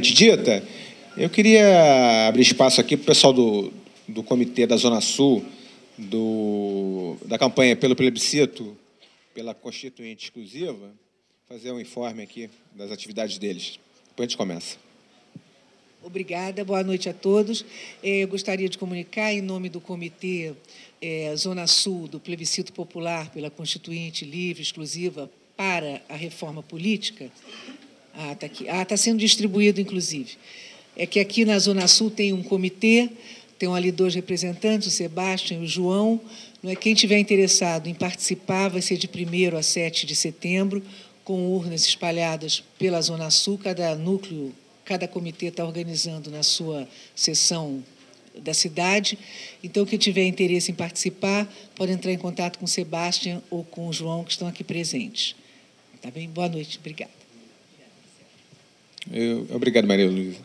propriamente dita, eu queria abrir espaço aqui para o pessoal do Comitê da Zona Sul, da campanha pelo plebiscito, pela Constituinte Exclusiva, fazer um informe aqui das atividades deles. Depois a gente começa. Obrigada, boa noite a todos. Eu gostaria de comunicar, em nome do Comitê Zona Sul, do Plebiscito Popular pela Constituinte Livre, Exclusiva, para a Reforma Política. Está aqui. Está sendo distribuído, inclusive. É que aqui na Zona Sul tem um comitê, tem ali 2 representantes, o Sebastião e o João. Não é? Quem tiver interessado em participar vai ser de 1º a 7 de setembro, com urnas espalhadas pela Zona Sul, cada comitê está organizando na sua seção da cidade. Então, quem tiver interesse em participar, pode entrar em contato com o Sebastião ou com o João, que estão aqui presentes. Tá bem? Boa noite. Obrigada. Obrigado, Maria Luísa.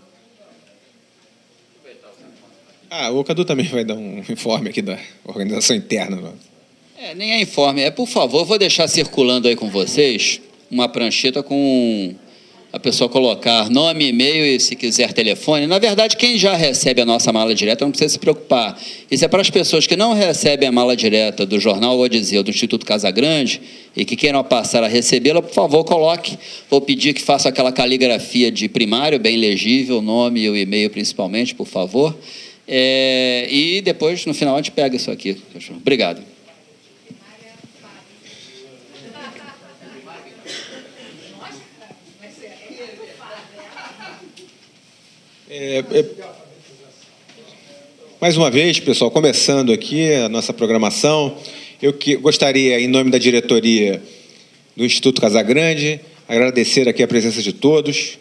O Cadu também vai dar um informe aqui da organização interna. Nem é informe. Por favor, vou deixar circulando aí com vocês uma prancheta com a pessoa colocar nome, e-mail e, se quiser, telefone. Na verdade, quem já recebe a nossa mala direta não precisa se preocupar. Isso é para as pessoas que não recebem a mala direta do Jornal Vou Dizer, do Instituto Casagrande, e que queiram passar a recebê-la, por favor, coloque. Vou pedir que faça aquela caligrafia de primário, bem legível, o nome e o e-mail principalmente, por favor. E depois, no final, a gente pega isso aqui. Obrigado. Mais uma vez, pessoal, começando aqui a nossa programação, eu gostaria, em nome da diretoria do Instituto Casagrande, agradecer aqui a presença de todos.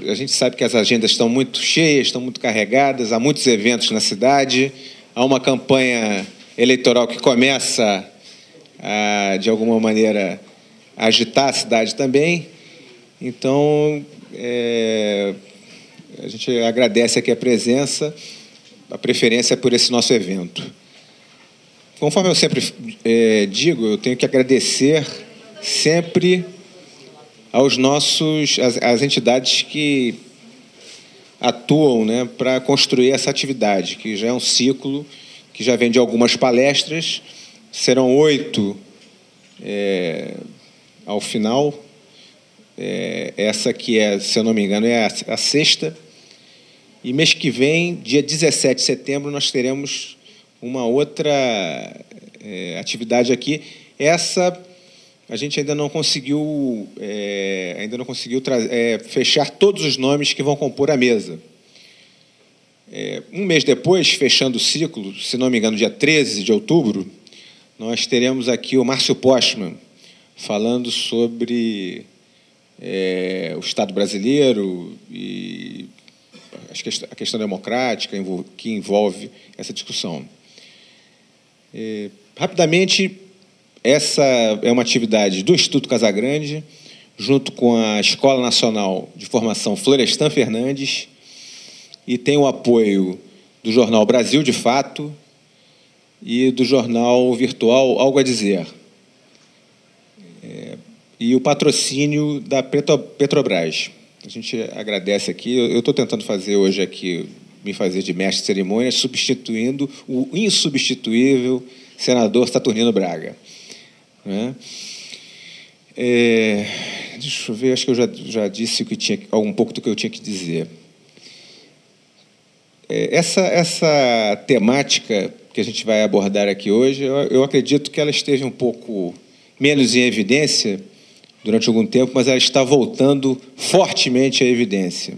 A gente sabe que as agendas estão muito cheias, estão muito carregadas, há muitos eventos na cidade, há uma campanha eleitoral que começa, de alguma maneira, a agitar a cidade também. Então, a gente agradece aqui a presença, a preferência por esse nosso evento. Conforme eu sempre digo, eu tenho que agradecer sempre às entidades que atuam, né, para construir essa atividade, que já é um ciclo, que já vem de algumas palestras, serão 8 ao final. Essa que se eu não me engano, é a 6ª. E mês que vem, dia 17 de setembro, nós teremos uma outra atividade aqui. Essa a gente ainda não conseguiu fechar todos os nomes que vão compor a mesa. Um mês depois, fechando o ciclo, se não me engano, dia 13 de outubro, nós teremos aqui o Márcio Postman falando sobre o Estado brasileiro e a questão democrática que envolve essa discussão. Rapidamente, essa é uma atividade do Instituto Casagrande, junto com a Escola Nacional de Formação Florestan Fernandes, e tem o apoio do jornal Brasil de Fato e do jornal virtual Algo a Dizer. E o patrocínio da Petrobras. A gente agradece aqui. Eu estou tentando fazer hoje aqui, me fazer de mestre de cerimônia, substituindo o insubstituível senador Saturnino Braga. Deixa eu ver, acho que eu já disse um pouco do que eu tinha que dizer. Essa temática que a gente vai abordar aqui hoje, eu acredito que ela esteve um pouco menos em evidência durante algum tempo, mas ela está voltando fortemente à evidência.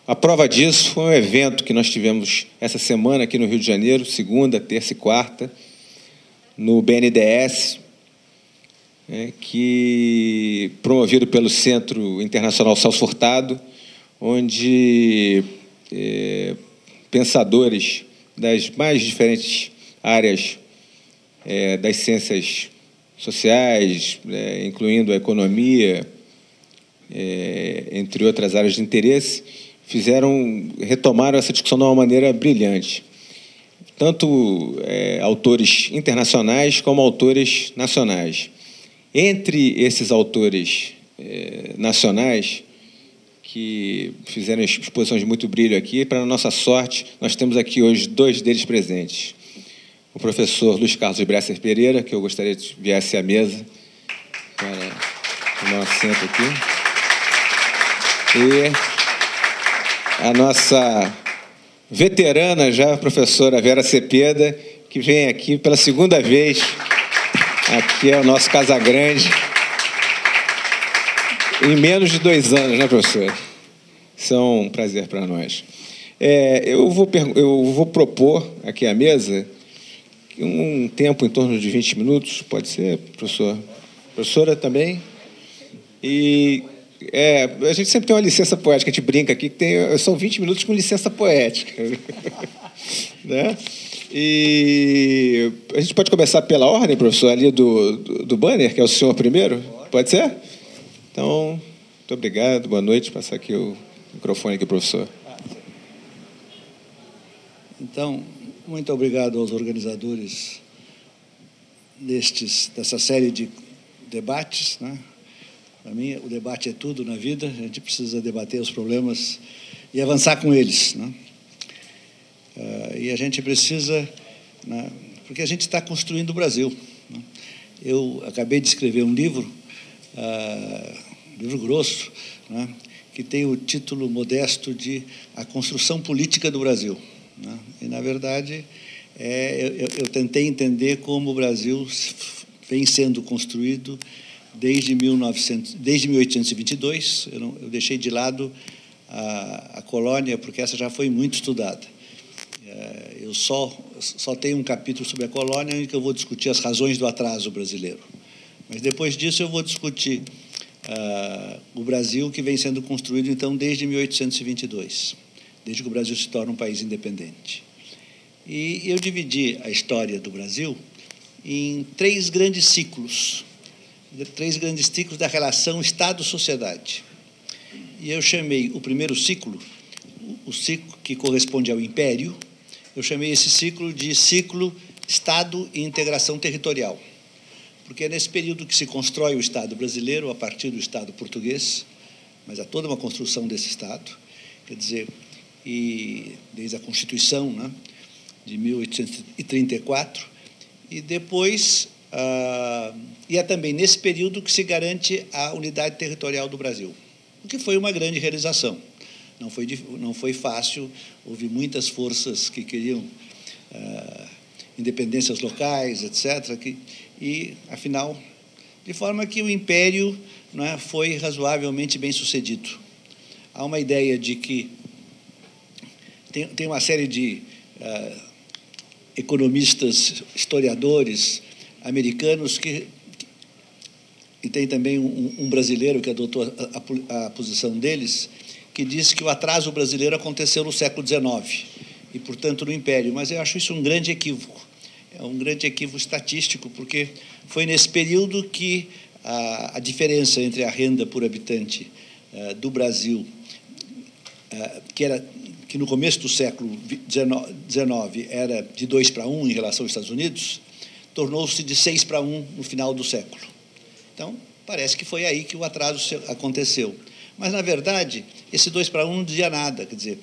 A prova disso foi um evento que nós tivemos essa semana aqui no Rio de Janeiro, segunda, terça e quarta, no BNDES, que promovido pelo Centro Internacional Celso Furtado, onde pensadores das mais diferentes áreas das ciências sociais, incluindo a economia, entre outras áreas de interesse, retomaram essa discussão de uma maneira brilhante. Tanto autores internacionais como autores nacionais. Entre esses autores nacionais, que fizeram exposições de muito brilho aqui. Para nossa sorte, nós temos aqui hoje 2 deles presentes. O professor Luiz Carlos de Bresser Pereira, que eu gostaria que viesse à mesa para tomar um assento aqui. E a nossa veterana já, a professora Vera Cepeda, que vem aqui pela 2ª vez. Aqui é o nosso Casagrande. Em menos de 2 anos, né, professor? Isso é um prazer para nós. Eu vou propor aqui à mesa um tempo em torno de 20 minutos, pode ser, professor? Professora também? E a gente sempre tem uma licença poética, a gente brinca aqui, que são 20 minutos com licença poética. Né? E a gente pode começar pela ordem, professor, ali do banner, que é o senhor primeiro? Pode ser? Então, muito obrigado, boa noite. Passar aqui o microfone aqui, professor. Então, muito obrigado aos organizadores dessa série de debates. Né? Para mim, o debate é tudo na vida, a gente precisa debater os problemas e avançar com eles. Né? E a gente precisa, né, porque a gente está construindo o Brasil. Né? Eu acabei de escrever um livro, livro grosso, né, que tem o título modesto de A Construção Política do Brasil. Né? E, na verdade, eu tentei entender como o Brasil vem sendo construído desde 1822. Eu deixei de lado a colônia, porque essa já foi muito estudada. Eu só tenho um capítulo sobre a colônia em que eu vou discutir as razões do atraso brasileiro. Mas, depois disso, eu vou discutir o Brasil, que vem sendo construído, então, desde 1822, desde que o Brasil se torna um país independente. E eu dividi a história do Brasil em 3 grandes ciclos, 3 grandes ciclos da relação Estado-sociedade. E eu chamei o primeiro ciclo, o ciclo que corresponde ao Império, eu chamei esse ciclo de ciclo Estado e integração territorial. Porque é nesse período que se constrói o Estado brasileiro, a partir do Estado português, mas há toda uma construção desse Estado, quer dizer, e desde a Constituição, né, de 1834, e depois, e é também nesse período que se garante a unidade territorial do Brasil, o que foi uma grande realização. Não foi fácil, houve muitas forças que queriam independências locais, etc., e, afinal, de forma que o Império, né, foi razoavelmente bem sucedido. Há uma ideia de que tem uma série de economistas, historiadores americanos e tem também um brasileiro que adotou a posição deles, que diz que o atraso brasileiro aconteceu no século XIX e, portanto, no Império. Mas eu acho isso um grande equívoco. É um grande equívoco estatístico, porque foi nesse período que a diferença entre a renda por habitante do Brasil, que no começo do século XIX era de 2 para 1 em relação aos Estados Unidos, tornou-se de 6 para 1 no final do século. Então, parece que foi aí que o atraso aconteceu. Mas, na verdade, esse 2 para 1 não dizia nada. Quer dizer,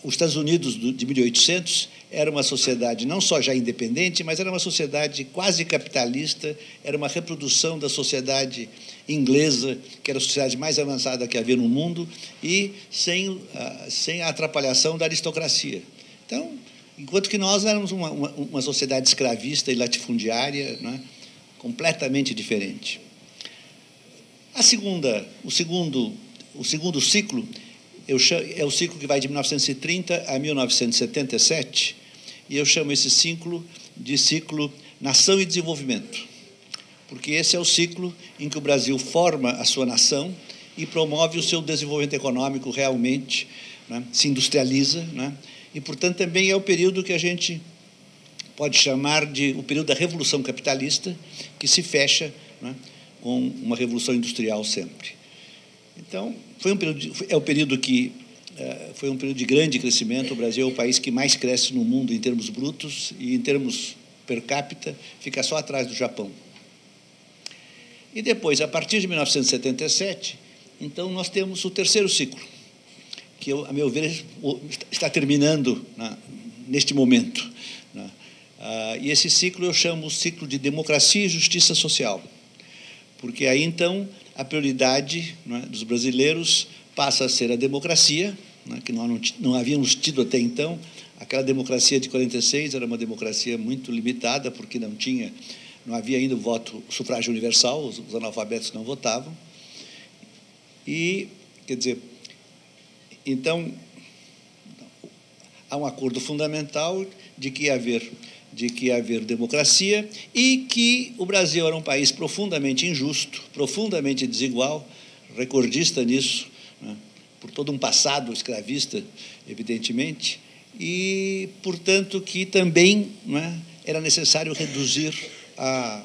os Estados Unidos de 1800 era uma sociedade não só já independente, mas era uma sociedade quase capitalista, era uma reprodução da sociedade inglesa, que era a sociedade mais avançada que havia no mundo, e sem a atrapalhação da aristocracia. Então, enquanto que nós éramos uma sociedade escravista e latifundiária, né, completamente diferente. O segundo ciclo é o ciclo que vai de 1930 a 1977, e eu chamo esse ciclo de ciclo Nação e Desenvolvimento, porque esse é o ciclo em que o Brasil forma a sua nação e promove o seu desenvolvimento econômico realmente, né, se industrializa, né, e, portanto, também é o período que a gente pode chamar de o período da Revolução Capitalista, que se fecha, né, com uma revolução industrial sempre. Então, foi um período de grande crescimento. O Brasil é o país que mais cresce no mundo em termos brutos e em termos per capita, fica só atrás do Japão. E depois, a partir de 1977, então, nós temos o terceiro ciclo, que, a meu ver, está terminando neste momento. E esse ciclo eu chamo o ciclo de democracia e justiça social, porque aí, então, a prioridade dos brasileiros passa a ser a democracia, que nós não havíamos tido até então. Aquela democracia de 46 era uma democracia muito limitada, porque não havia ainda o sufrágio universal, os analfabetos não votavam. E, quer dizer, então, há um acordo fundamental de que ia haver democracia e que o Brasil era um país profundamente injusto, profundamente desigual, recordista nisso, por todo um passado escravista, evidentemente, e, portanto, que também era necessário reduzir a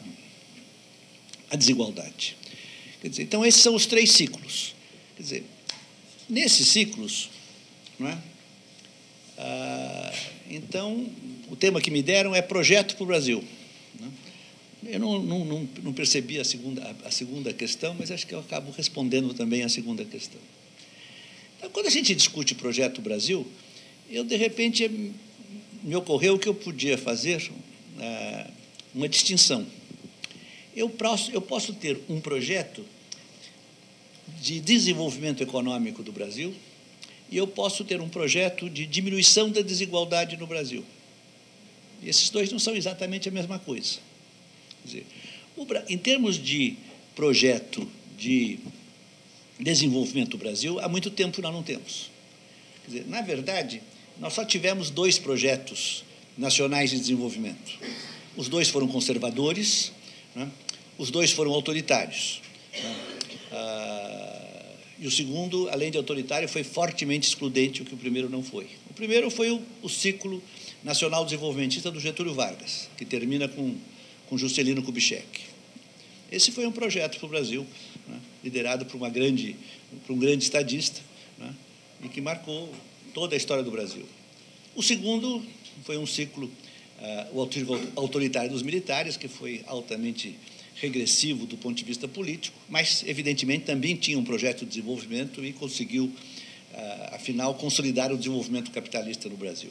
desigualdade. Quer dizer, então, esses são os 3 ciclos. Quer dizer, nesses ciclos, então, o tema que me deram é projeto para o Brasil. Eu não percebi a segunda questão, mas acho que eu acabo respondendo também a segunda questão. Então, quando a gente discute projeto Brasil, de repente, me ocorreu que eu podia fazer uma distinção. Eu posso ter um projeto de desenvolvimento econômico do Brasil e eu posso ter um projeto de diminuição da desigualdade no Brasil. E esses dois não são exatamente a mesma coisa. Quer dizer, em termos de projeto de desenvolvimento do Brasil, há muito tempo nós não temos. Quer dizer, na verdade, nós só tivemos 2 projetos nacionais de desenvolvimento. Os 2 foram conservadores, os 2 foram autoritários. E o segundo, além de autoritário, foi fortemente excludente, o que o primeiro não foi. O primeiro foi o ciclo nacional desenvolvimentista do Getúlio Vargas, que termina com Juscelino Kubitschek. Esse foi um projeto para o Brasil, liderado por um grande estadista, e que marcou toda a história do Brasil. O segundo foi um ciclo autoritário dos militares, que foi altamente regressivo do ponto de vista político, mas, evidentemente, também tinha um projeto de desenvolvimento e conseguiu, afinal, consolidar o desenvolvimento capitalista no Brasil.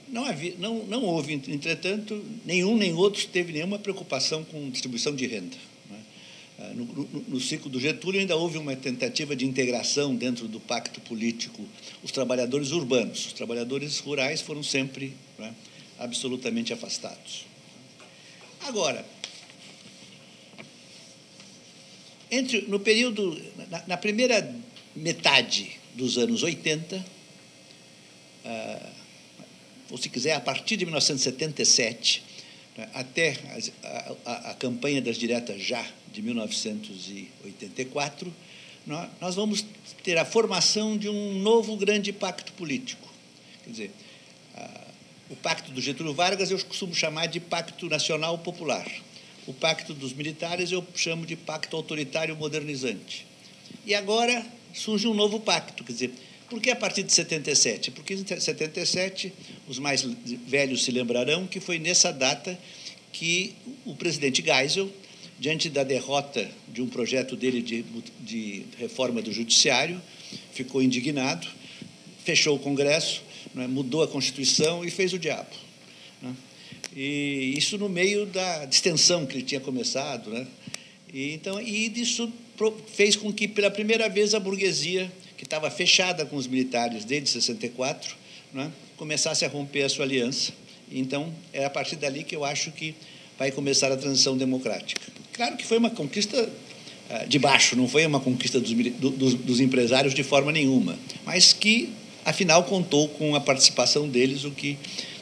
Não houve, entretanto, nenhum nem outro teve nenhuma preocupação com distribuição de renda. No ciclo do Getúlio ainda houve uma tentativa de integração dentro do pacto político, os trabalhadores urbanos. Os trabalhadores rurais foram sempre absolutamente afastados. Agora, no período, na primeira metade dos anos 80, ou se quiser, a partir de 1977, até a campanha das diretas já, de 1984, nós vamos ter a formação de um novo grande pacto político. Quer dizer, o pacto do Getúlio Vargas eu costumo chamar de Pacto Nacional Popular. O pacto dos militares eu chamo de Pacto Autoritário Modernizante. E agora surge um novo pacto, quer dizer, por que a partir de 77? Porque em 77, os mais velhos se lembrarão que foi nessa data que o presidente Geisel, diante da derrota de um projeto dele de reforma do judiciário, ficou indignado, fechou o Congresso, mudou a Constituição e fez o diabo. E isso no meio da distensão que ele tinha começado. E isso fez com que, pela primeira vez, a burguesia, que estava fechada com os militares desde 64, começasse a romper a sua aliança. Então, é a partir dali que eu acho que vai começar a transição democrática. Claro que foi uma conquista de baixo, não foi uma conquista dos empresários de forma nenhuma, mas que, afinal, contou com a participação deles, o que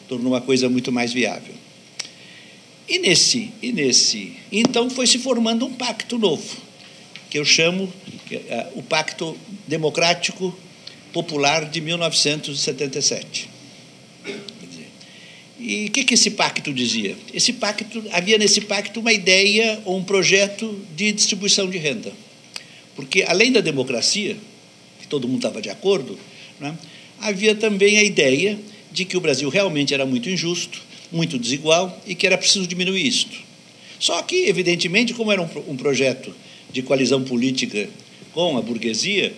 tornou a coisa muito mais viável. Então, foi se formando um pacto novo, que eu chamo o Pacto Democrático Popular de 1977. E o que esse pacto dizia? Havia nesse pacto uma ideia ou um projeto de distribuição de renda. Porque, além da democracia, que todo mundo estava de acordo, havia também a ideia de que o Brasil realmente era muito injusto, muito desigual e que era preciso diminuir isto. Só que, evidentemente, como era um projeto de coalizão política com a burguesia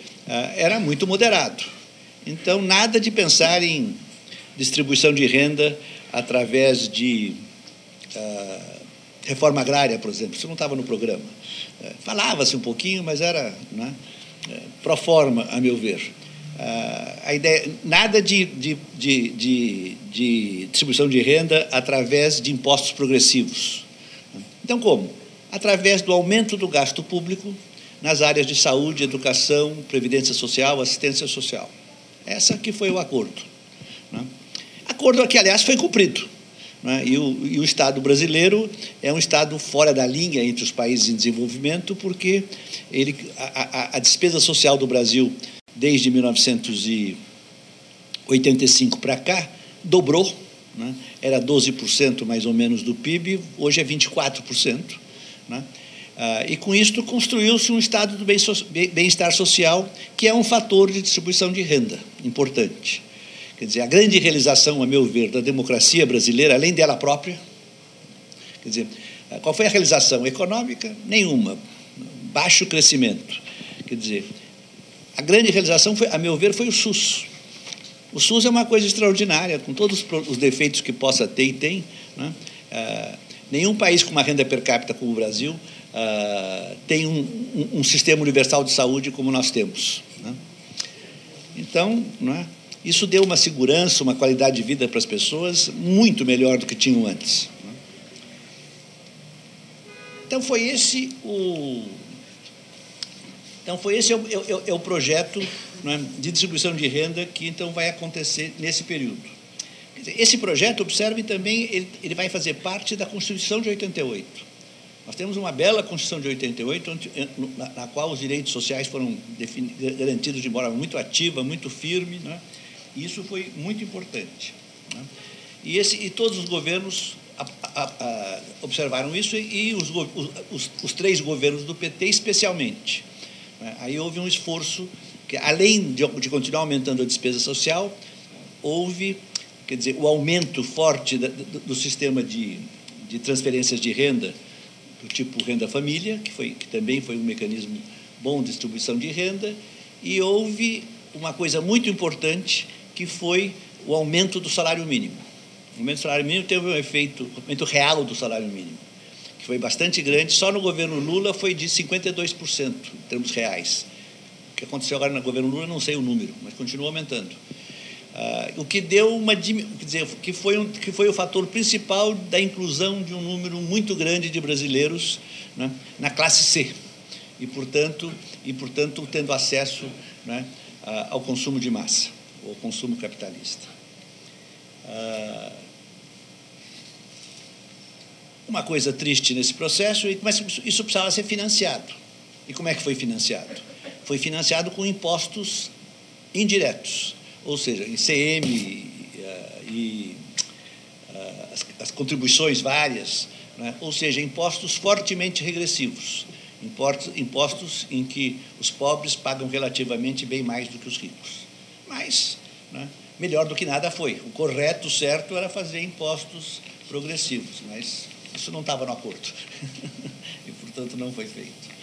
era muito moderado. Então, nada de pensar em distribuição de renda através de reforma agrária, por exemplo. Isso não estava no programa. Falava-se um pouquinho, mas era, né, pro forma, a meu ver. A ideia, nada de distribuição de renda através de impostos progressivos. Então, como? Através do aumento do gasto público nas áreas de saúde, educação, previdência social, assistência social. Essa que foi o acordo. Né? Acordo que, aliás, foi cumprido. Né? E o Estado brasileiro é um Estado fora da linha entre os países em desenvolvimento, porque a despesa social do Brasil, desde 1985 para cá, dobrou. Né? Era 12% mais ou menos do PIB, hoje é 24%. Né? E com isto construiu-se um estado do bem-estar social, que é um fator de distribuição de renda importante. Quer dizer, a grande realização, a meu ver, da democracia brasileira, além dela própria, quer dizer, qual foi a realização econômica? Nenhuma. Baixo crescimento. Quer dizer, a grande realização, a meu ver, foi o SUS. O SUS é uma coisa extraordinária, com todos os defeitos que possa ter e tem. Né? Nenhum país com uma renda per capita como o Brasil tem um sistema universal de saúde como nós temos. Né? Então, né, isso deu uma segurança, uma qualidade de vida para as pessoas muito melhor do que tinham antes. Né? Então, foi esse o projeto, né, de distribuição de renda que, então, vai acontecer nesse período. Quer dizer, esse projeto, observe também, ele vai fazer parte da Constituição de 88. Nós temos uma bela Constituição de 88, na qual os direitos sociais foram garantidos de forma muito ativa, muito firme, né? E isso foi muito importante. Né? E todos os governos observaram isso, e os três governos do PT especialmente. Né? Aí houve um esforço, que além de continuar aumentando a despesa social, houve, quer dizer, o aumento forte do sistema de transferências de renda, do tipo renda-família, que também foi um mecanismo bom de distribuição de renda, e houve uma coisa muito importante, que foi o aumento do salário mínimo. O aumento do salário mínimo teve um efeito, o aumento real do salário mínimo, que foi bastante grande. Só no governo Lula foi de 52%, em termos reais. O que aconteceu agora no governo Lula, não sei o número, mas continua aumentando. O que deu quer dizer, que foi o fator principal da inclusão de um número muito grande de brasileiros, né, na classe C, e portanto tendo acesso, né, ao consumo de massa, ao consumo capitalista. Uma coisa triste nesse processo, mas isso precisava ser financiado. E como é que foi financiado? Foi financiado com impostos indiretos, ou seja, ICM e as contribuições várias, né? Ou seja, impostos fortemente regressivos, impostos em que os pobres pagam relativamente bem mais do que os ricos. Mas, né, melhor do que nada foi. O correto, o certo, era fazer impostos progressivos, mas isso não estava no acordo e, portanto, não foi feito.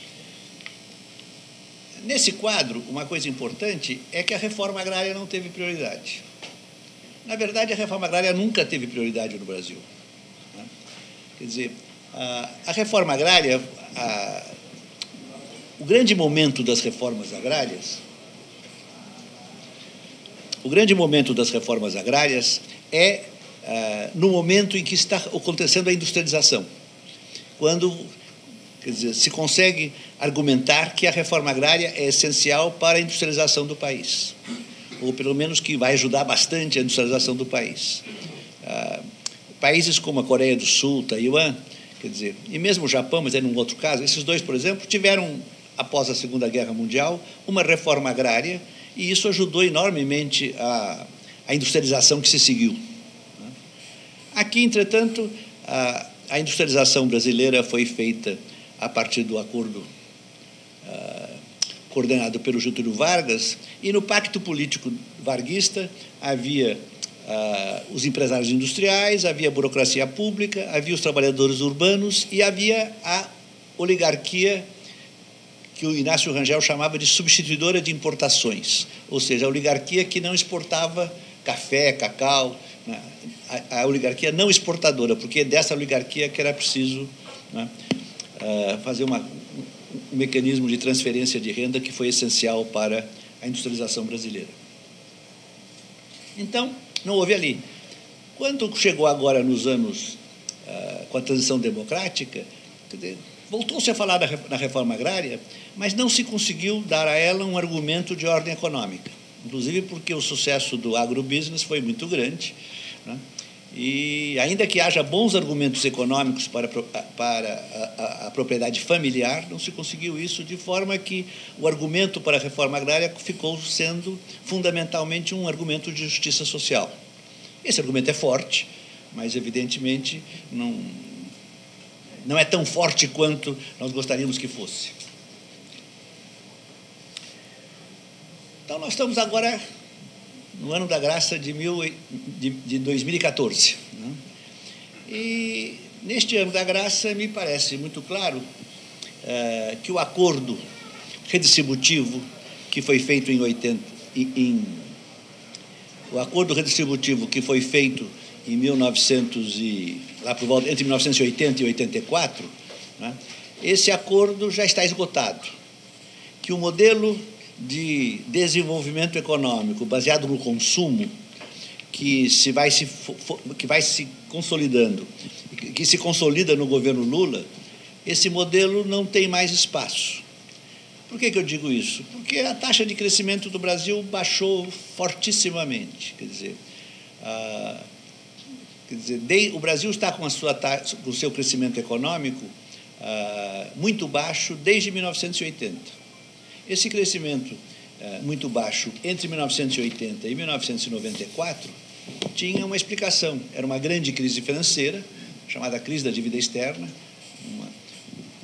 Nesse quadro, uma coisa importante é que a reforma agrária não teve prioridade. Na verdade, a reforma agrária nunca teve prioridade no Brasil. Né? Quer dizer, a reforma agrária, o grande momento das reformas agrárias, é no momento em que está acontecendo a industrialização, quando, quer dizer, se consegue argumentar que a reforma agrária é essencial para a industrialização do país, ou pelo menos que vai ajudar bastante a industrialização do país. Países como a Coreia do Sul, Taiwan, quer dizer, e mesmo o Japão, mas é num outro caso, esses dois, por exemplo, tiveram, após a Segunda Guerra Mundial, uma reforma agrária, e isso ajudou enormemente a industrialização que se seguiu. Aqui, entretanto, a industrialização brasileira foi feita a partir do acordo coordenado pelo Getúlio Vargas, e no pacto político varguista havia os empresários industriais, havia a burocracia pública, havia os trabalhadores urbanos e havia a oligarquia que o Inácio Rangel chamava de substituidora de importações, ou seja, a oligarquia que não exportava café, cacau, né? A oligarquia não exportadora, porque dessa oligarquia que era preciso, né, fazer um mecanismo de transferência de renda que foi essencial para a industrialização brasileira. Então, não houve ali. Quando chegou agora nos anos, com a transição democrática, voltou-se a falar na reforma agrária, mas não se conseguiu dar a ela um argumento de ordem econômica, inclusive porque o sucesso do agrobusiness foi muito grande, né? E ainda que haja bons argumentos econômicos para a propriedade familiar, não se conseguiu isso, de forma que o argumento para a reforma agrária ficou sendo fundamentalmente um argumento de justiça social. Esse argumento é forte, mas evidentemente não é tão forte quanto nós gostaríamos que fosse. Então, nós estamos agora no ano da graça de 2014. Né? E, neste ano da graça, me parece muito claro que o acordo redistributivo que foi feito o acordo redistributivo que foi feito em entre 1980 e 84, né? Esse acordo já está esgotado, que o modelo de desenvolvimento econômico baseado no consumo, que vai se consolidando, que se consolida no governo Lula, esse modelo não tem mais espaço. Por que eu digo isso? Porque a taxa de crescimento do Brasil baixou fortissimamente. O Brasil está com o seu crescimento econômico muito baixo desde 1980. Esse crescimento muito baixo entre 1980 e 1994 tinha uma explicação. Era uma grande crise financeira, chamada crise da dívida externa,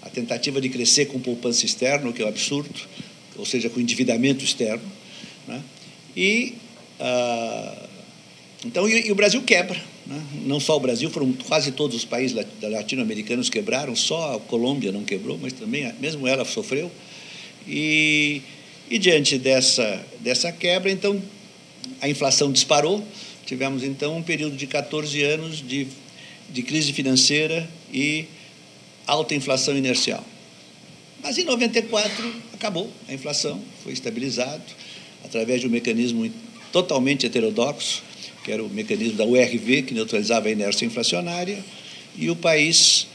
a tentativa de crescer com poupança externa, o que é um absurdo, ou seja, com endividamento externo, né? Então, o Brasil quebra, né? Não só o Brasil, foram quase todos os países latino-americanos quebraram, só a Colômbia não quebrou, mas também, mesmo ela sofreu. E diante dessa quebra, então, a inflação disparou, tivemos, então, um período de 14 anos de crise financeira e alta inflação inercial. Mas, em 94, acabou a inflação, foi estabilizado através de um mecanismo totalmente heterodoxo, que era o mecanismo da URV, que neutralizava a inércia inflacionária, e o país...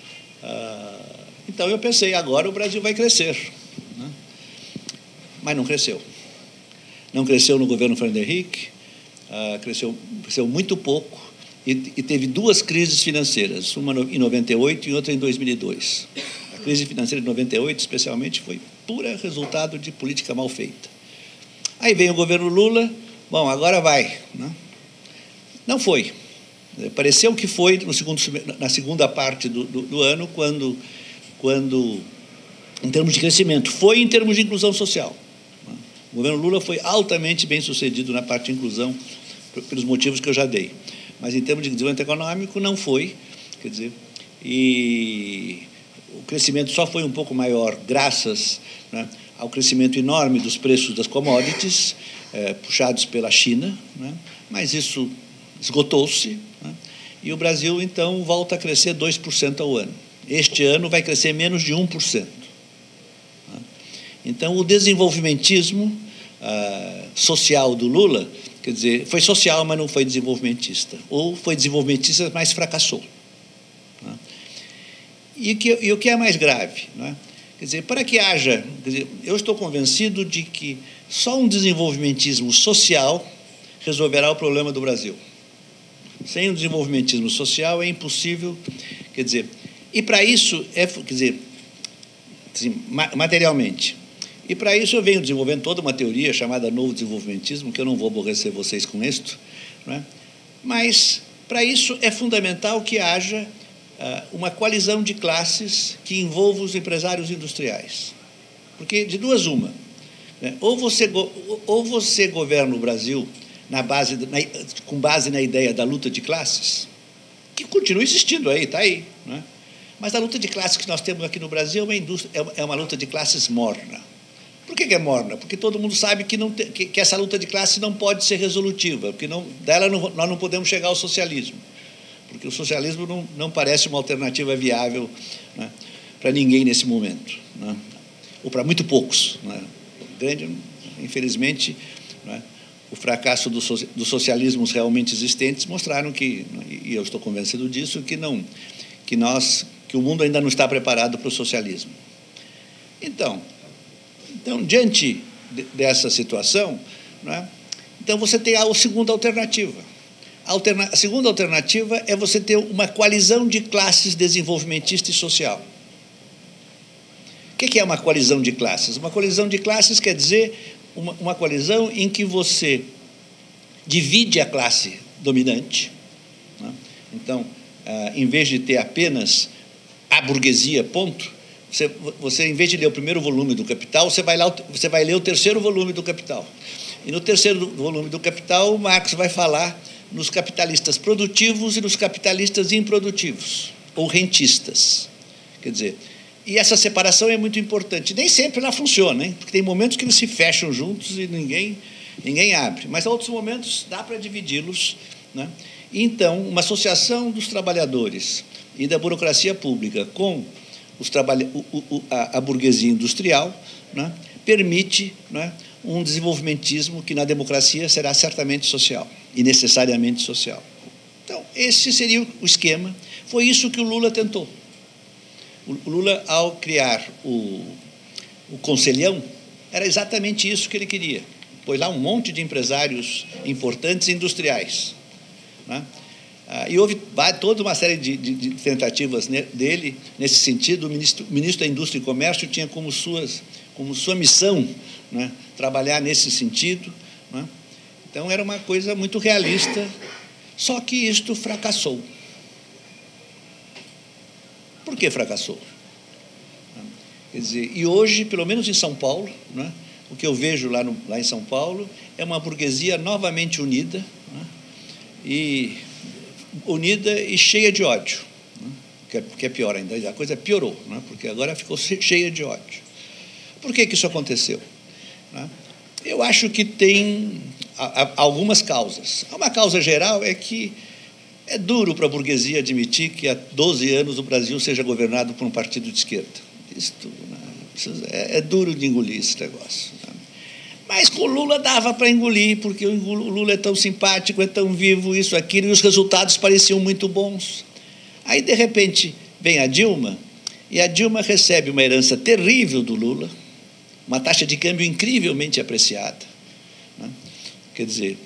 Então, eu pensei, agora o Brasil vai crescer. Mas não cresceu. Não cresceu no governo Fernando Henrique, cresceu muito pouco, e teve duas crises financeiras, uma em 98 e outra em 2002. A crise financeira de 98, especialmente, foi pura resultado de política mal feita. Aí vem o governo Lula, bom, agora vai. Né? Não foi. Pareceu que foi na segunda parte do ano, quando, em termos de crescimento, foi em termos de inclusão social. O governo Lula foi altamente bem sucedido na parte de inclusão, pelos motivos que eu já dei. Mas, em termos de desenvolvimento econômico, não foi. E o crescimento só foi um pouco maior graças, né, ao crescimento enorme dos preços das commodities, puxados pela China, né, mas isso esgotou-se, né, e o Brasil, então, volta a crescer 2% ao ano. Este ano vai crescer menos de 1%. Então, o desenvolvimentismo social do Lula, foi social, mas não foi desenvolvimentista. Ou foi desenvolvimentista, mas fracassou. Né? E o que é mais grave? Né? Para que haja... eu estou convencido de que só um desenvolvimentismo social resolverá o problema do Brasil. Sem um desenvolvimentismo social é impossível... e para isso, materialmente... E, para isso, eu venho desenvolvendo toda uma teoria chamada novo desenvolvimentismo, que eu não vou aborrecer vocês com isto, né? Mas, para isso, é fundamental que haja uma coalizão de classes que envolva os empresários industriais. Porque, de duas uma, né? ou você governa o Brasil com base na ideia da luta de classes, que continua existindo aí, está aí, né? Mas a luta de classes que nós temos aqui no Brasil é uma luta de classes morna. Por que é morna? Porque todo mundo sabe que essa luta de classe não pode ser resolutiva, porque nós não podemos chegar ao socialismo, porque o socialismo não parece uma alternativa viável, né, para ninguém nesse momento, né, ou para muito poucos. Né. Infelizmente, né, o fracasso dos socialismos realmente existentes mostraram que, e eu estou convencido disso, que o mundo ainda não está preparado para o socialismo. Então, diante dessa situação, né, então você tem a segunda alternativa. A segunda alternativa é você ter uma coalizão de classes desenvolvimentista e social. O que é uma coalizão de classes? Uma coalizão de classes quer dizer uma coalizão em que você divide a classe dominante, né? Então, em vez de ter apenas a burguesia, ponto, você, em vez de ler o primeiro volume do Capital, você vai ler o terceiro volume do Capital. E no terceiro volume do Capital, o Marx vai falar nos capitalistas produtivos e nos capitalistas improdutivos, ou rentistas. Quer dizer, e essa separação é muito importante. Nem sempre ela funciona, hein? Porque tem momentos que eles se fecham juntos e ninguém abre. Mas, há outros momentos, dá para dividi-los, né? Então, uma associação dos trabalhadores e da burocracia pública com a burguesia industrial, né, permite, né, um desenvolvimentismo que na democracia será certamente social e necessariamente social. Então, esse seria o esquema. Foi isso que o Lula tentou. O Lula, ao criar o Conselhão, era exatamente isso que ele queria. Pôs lá um monte de empresários importantes industriais, né? E houve toda uma série de tentativas dele nesse sentido. O ministro da Indústria e Comércio tinha como sua missão, né, trabalhar nesse sentido, né? Então, era uma coisa muito realista, só que isto fracassou. Por que fracassou? Quer dizer, e hoje, pelo menos em São Paulo, né, o que eu vejo lá em São Paulo é uma burguesia novamente unida, né, unida e cheia de ódio, né, que é pior ainda, a coisa piorou, né, porque agora ficou cheia de ódio. Por que isso aconteceu? Né? Eu acho que tem algumas causas. Uma causa geral é que é duro para a burguesia admitir que há 12 anos o Brasil seja governado por um partido de esquerda. Isto, né, é duro de engolir esse negócio. Né? Mas com o Lula dava para engolir, porque o Lula é tão simpático, é tão vivo, isso, aquilo, e os resultados pareciam muito bons. Aí, de repente, vem a Dilma, e a Dilma recebe uma herança terrível do Lula, uma taxa de câmbio incrivelmente apreciada, né? Quer dizer,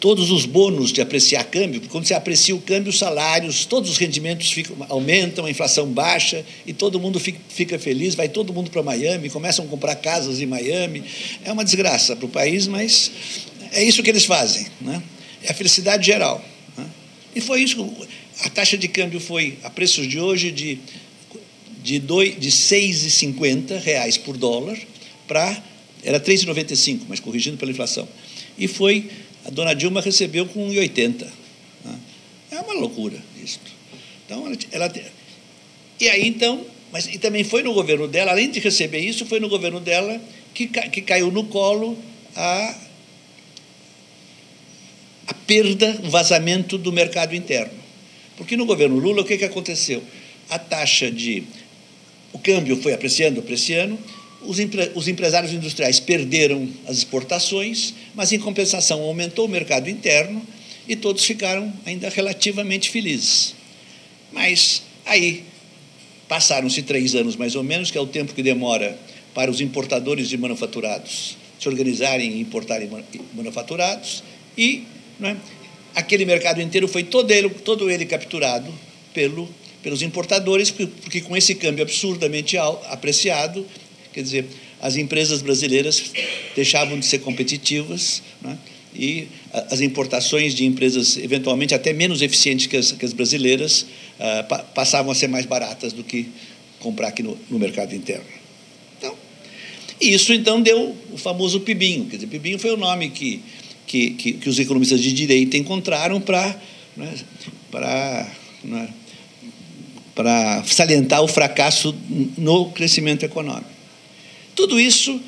todos os bônus de apreciar câmbio, porque quando você aprecia o câmbio, os salários, todos os rendimentos aumentam, a inflação baixa e todo mundo fica feliz, vai todo mundo para Miami, começam a comprar casas em Miami. É uma desgraça para o país, mas é isso que eles fazem, né? É a felicidade geral, né? E foi isso. A taxa de câmbio foi, a preços de hoje, de R$ 6,50 por dólar era R$ 3,95, mas corrigindo pela inflação. E foi... A dona Dilma recebeu com 1,80. Né? É uma loucura isso. Então, e aí, então, e também foi no governo dela, além de receber isso, foi no governo dela que caiu no colo a perda, o vazamento do mercado interno. Porque no governo Lula, o que aconteceu? O câmbio foi apreciando, os empresários industriais perderam as exportações, mas, em compensação, aumentou o mercado interno e todos ficaram ainda relativamente felizes. Mas aí passaram-se 3 anos, mais ou menos, que é o tempo que demora para os importadores de manufaturados se organizarem e importarem manufaturados, e, né, aquele mercado inteiro foi todo ele capturado pelos importadores, porque com esse câmbio absurdamente apreciado, quer dizer, as empresas brasileiras deixavam de ser competitivas, né, e as importações de empresas eventualmente até menos eficientes que as brasileiras passavam a ser mais baratas do que comprar aqui no mercado interno. Então, isso então deu o famoso PIBinho. Quer dizer, PIBinho foi o nome que os economistas de direita encontraram para para salientar o fracasso no crescimento econômico. Tudo isso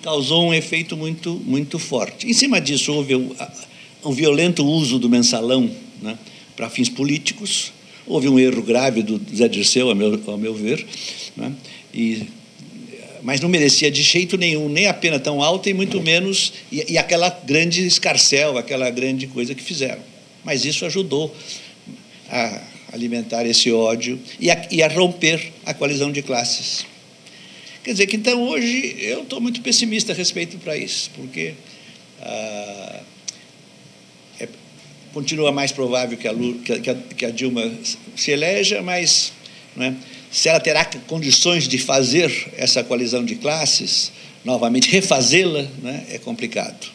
causou um efeito muito forte. Em cima disso, houve um violento uso do mensalão, né, para fins políticos. Houve um erro grave do Zé Dirceu, ao meu ver, né, mas não merecia de jeito nenhum nem a pena tão alta e muito menos e aquela grande escarcéu, aquela grande coisa que fizeram. Mas isso ajudou a alimentar esse ódio e a romper a coalizão de classes. Quer dizer que, então, hoje eu estou muito pessimista a respeito para isso, porque continua mais provável que a Dilma se eleja, mas, não é, se ela terá condições de fazer essa coalizão de classes, novamente refazê-la, né, é complicado.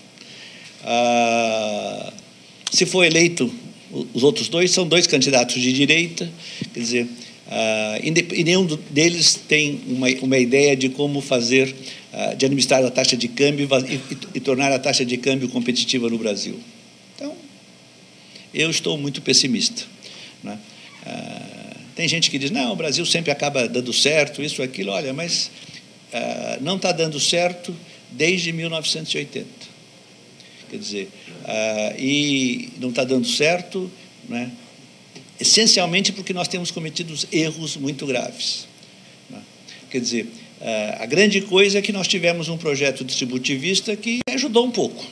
Se for eleito, os outros dois são dois candidatos de direita, quer dizer, e nenhum deles tem uma ideia de como fazer, de administrar a taxa de câmbio e tornar a taxa de câmbio competitiva no Brasil. Então, eu estou muito pessimista, né? Tem gente que diz, não, o Brasil sempre acaba dando certo, isso, aquilo. Olha, mas não está dando certo desde 1980. Quer dizer, e não está dando certo, né, essencialmente porque nós temos cometido erros muito graves, né? Quer dizer, a grande coisa é que nós tivemos um projeto distributivista que ajudou um pouco.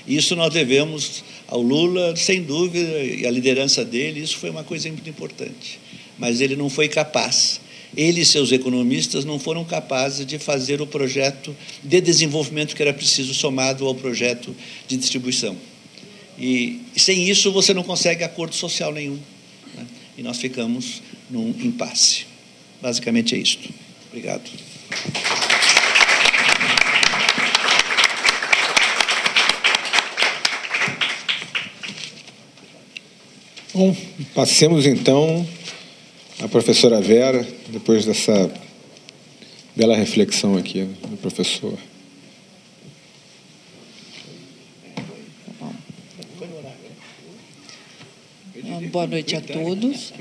Isso nós devemos ao Lula, sem dúvida, e a liderança dele, isso foi uma coisa muito importante. Mas ele não foi capaz, ele e seus economistas não foram capazes de fazer o projeto de desenvolvimento que era preciso somado ao projeto de distribuição. E sem isso você não consegue acordo social nenhum, né? E nós ficamos num impasse. Basicamente é isto. Obrigado. Bom, passemos então à professora Vera, depois dessa bela reflexão aqui do professor. Boa noite a todos.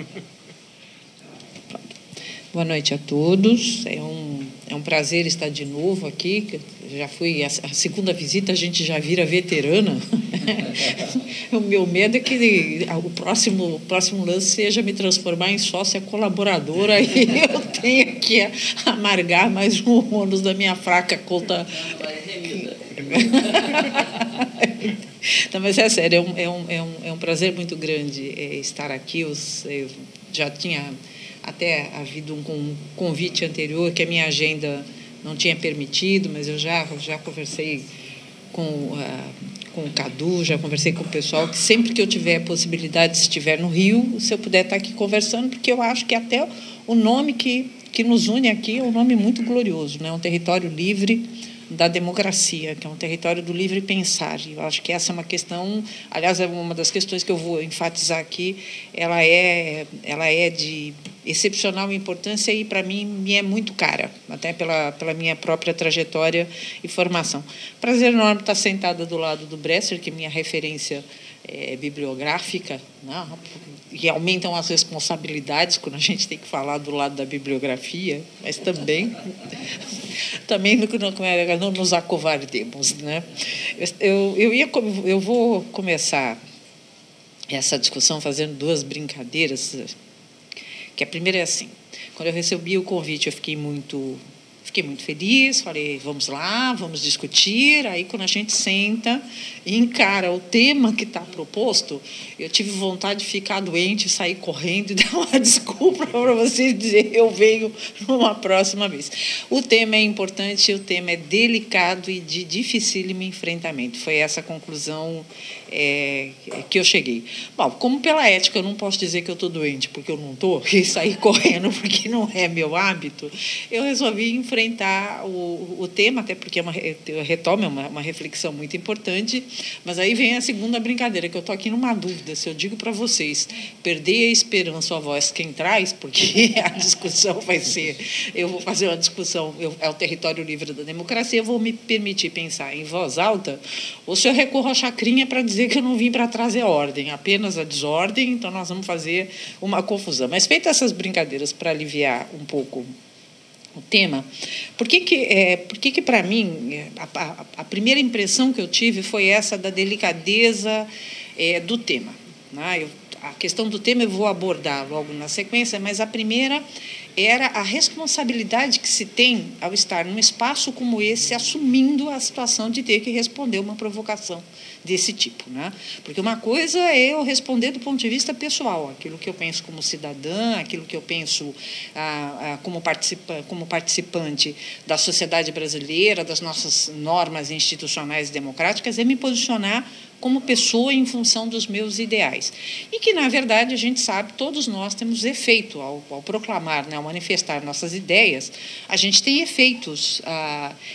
Boa noite a todos. É um prazer estar de novo aqui. Já fui a segunda visita, a gente já vira veterana. O meu medo é que o próximo lance seja me transformar em sócia colaboradora e eu tenha que amargar mais um ônus da minha fraca conta. Não, mas é sério, é um prazer muito grande estar aqui. Eu já tinha até havido um convite anterior que a minha agenda não tinha permitido, mas eu já conversei com o Cadu, já conversei com o pessoal, que sempre que eu tiver possibilidade, se estiver no Rio, se eu puder estar aqui conversando, porque eu acho que até o nome que nos une aqui é um nome muito glorioso, né? Um território livre da democracia, que é um território do livre pensar. E eu acho que essa é uma questão, aliás, é uma das questões que eu vou enfatizar aqui, ela é de excepcional importância e, para mim, me é muito cara, até pela minha própria trajetória e formação. Prazer enorme estar sentada do lado do Bresser, que é minha referência bibliográfica, né? E aumentam as responsabilidades quando a gente tem que falar do lado da bibliografia, mas também não nos acovardemos, né? Eu vou começar essa discussão fazendo duas brincadeiras, que a primeira é assim: quando eu recebi o convite, eu fiquei muito feliz, falei, vamos lá, vamos discutir. Aí, quando a gente senta e encara o tema que está proposto, eu tive vontade de ficar doente, sair correndo e dar uma desculpa para vocês dizer eu venho numa próxima vez. O tema é importante, o tema é delicado e de dificílimo enfrentamento. Foi essa a conclusão que eu cheguei. Bom, como pela ética eu não posso dizer que eu estou doente porque eu não estou, e sair correndo porque não é meu hábito, eu resolvi enfrentar o tema, até porque eu retomo uma reflexão muito importante, mas aí vem a segunda brincadeira, que eu estou aqui numa dúvida, se eu digo para vocês, perder a esperança, a voz quem traz, porque a discussão vai ser, eu vou fazer uma discussão, é o território livre da democracia, eu vou me permitir pensar em voz alta, ou se eu recorro à chacrinha para dizer dizer que eu não vim para trazer ordem, apenas a desordem, então nós vamos fazer uma confusão. Mas, feitas essas brincadeiras para aliviar um pouco o tema, por que para mim, a primeira impressão que eu tive foi essa da delicadeza do tema, né? A questão do tema eu vou abordar logo na sequência, mas a primeira era a responsabilidade que se tem ao estar num espaço como esse, assumindo a situação de ter que responder uma provocação desse tipo, né? Porque uma coisa é eu responder do ponto de vista pessoal, aquilo que eu penso como cidadã, aquilo que eu penso como participante da sociedade brasileira, das nossas normas institucionais e democráticas, é me posicionar como pessoa em função dos meus ideais. E que, na verdade, a gente sabe, todos nós temos efeito ao proclamar, né, ao manifestar nossas ideias, a gente tem efeitos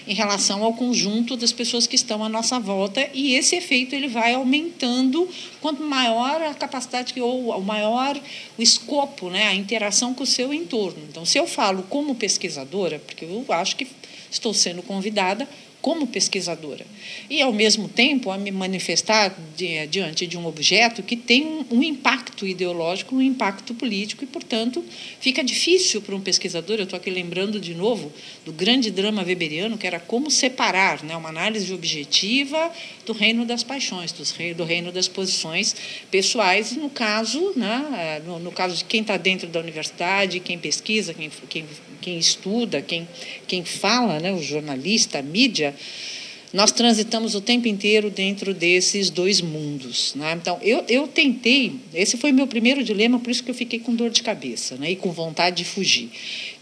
em relação ao conjunto das pessoas que estão à nossa volta, e esse efeito ele vai aumentando quanto maior a capacidade ou maior o escopo, né, a interação com o seu entorno. Então, se eu falo como pesquisadora, porque eu acho que estou sendo convidada como pesquisadora, e, ao mesmo tempo, a me manifestar diante de um objeto que tem um impacto ideológico, um impacto político, e, portanto, fica difícil para um pesquisador. Eu estou aqui lembrando, de novo, do grande drama weberiano, que era como separar, né, uma análise objetiva do reino das paixões, do reino das posições pessoais, e, no caso, né, no caso de quem está dentro da universidade, quem pesquisa, quem estuda, quem fala, né, o jornalista, a mídia, nós transitamos o tempo inteiro dentro desses dois mundos, né? Então, eu tentei, esse foi o meu primeiro dilema, por isso que eu fiquei com dor de cabeça, né, e com vontade de fugir,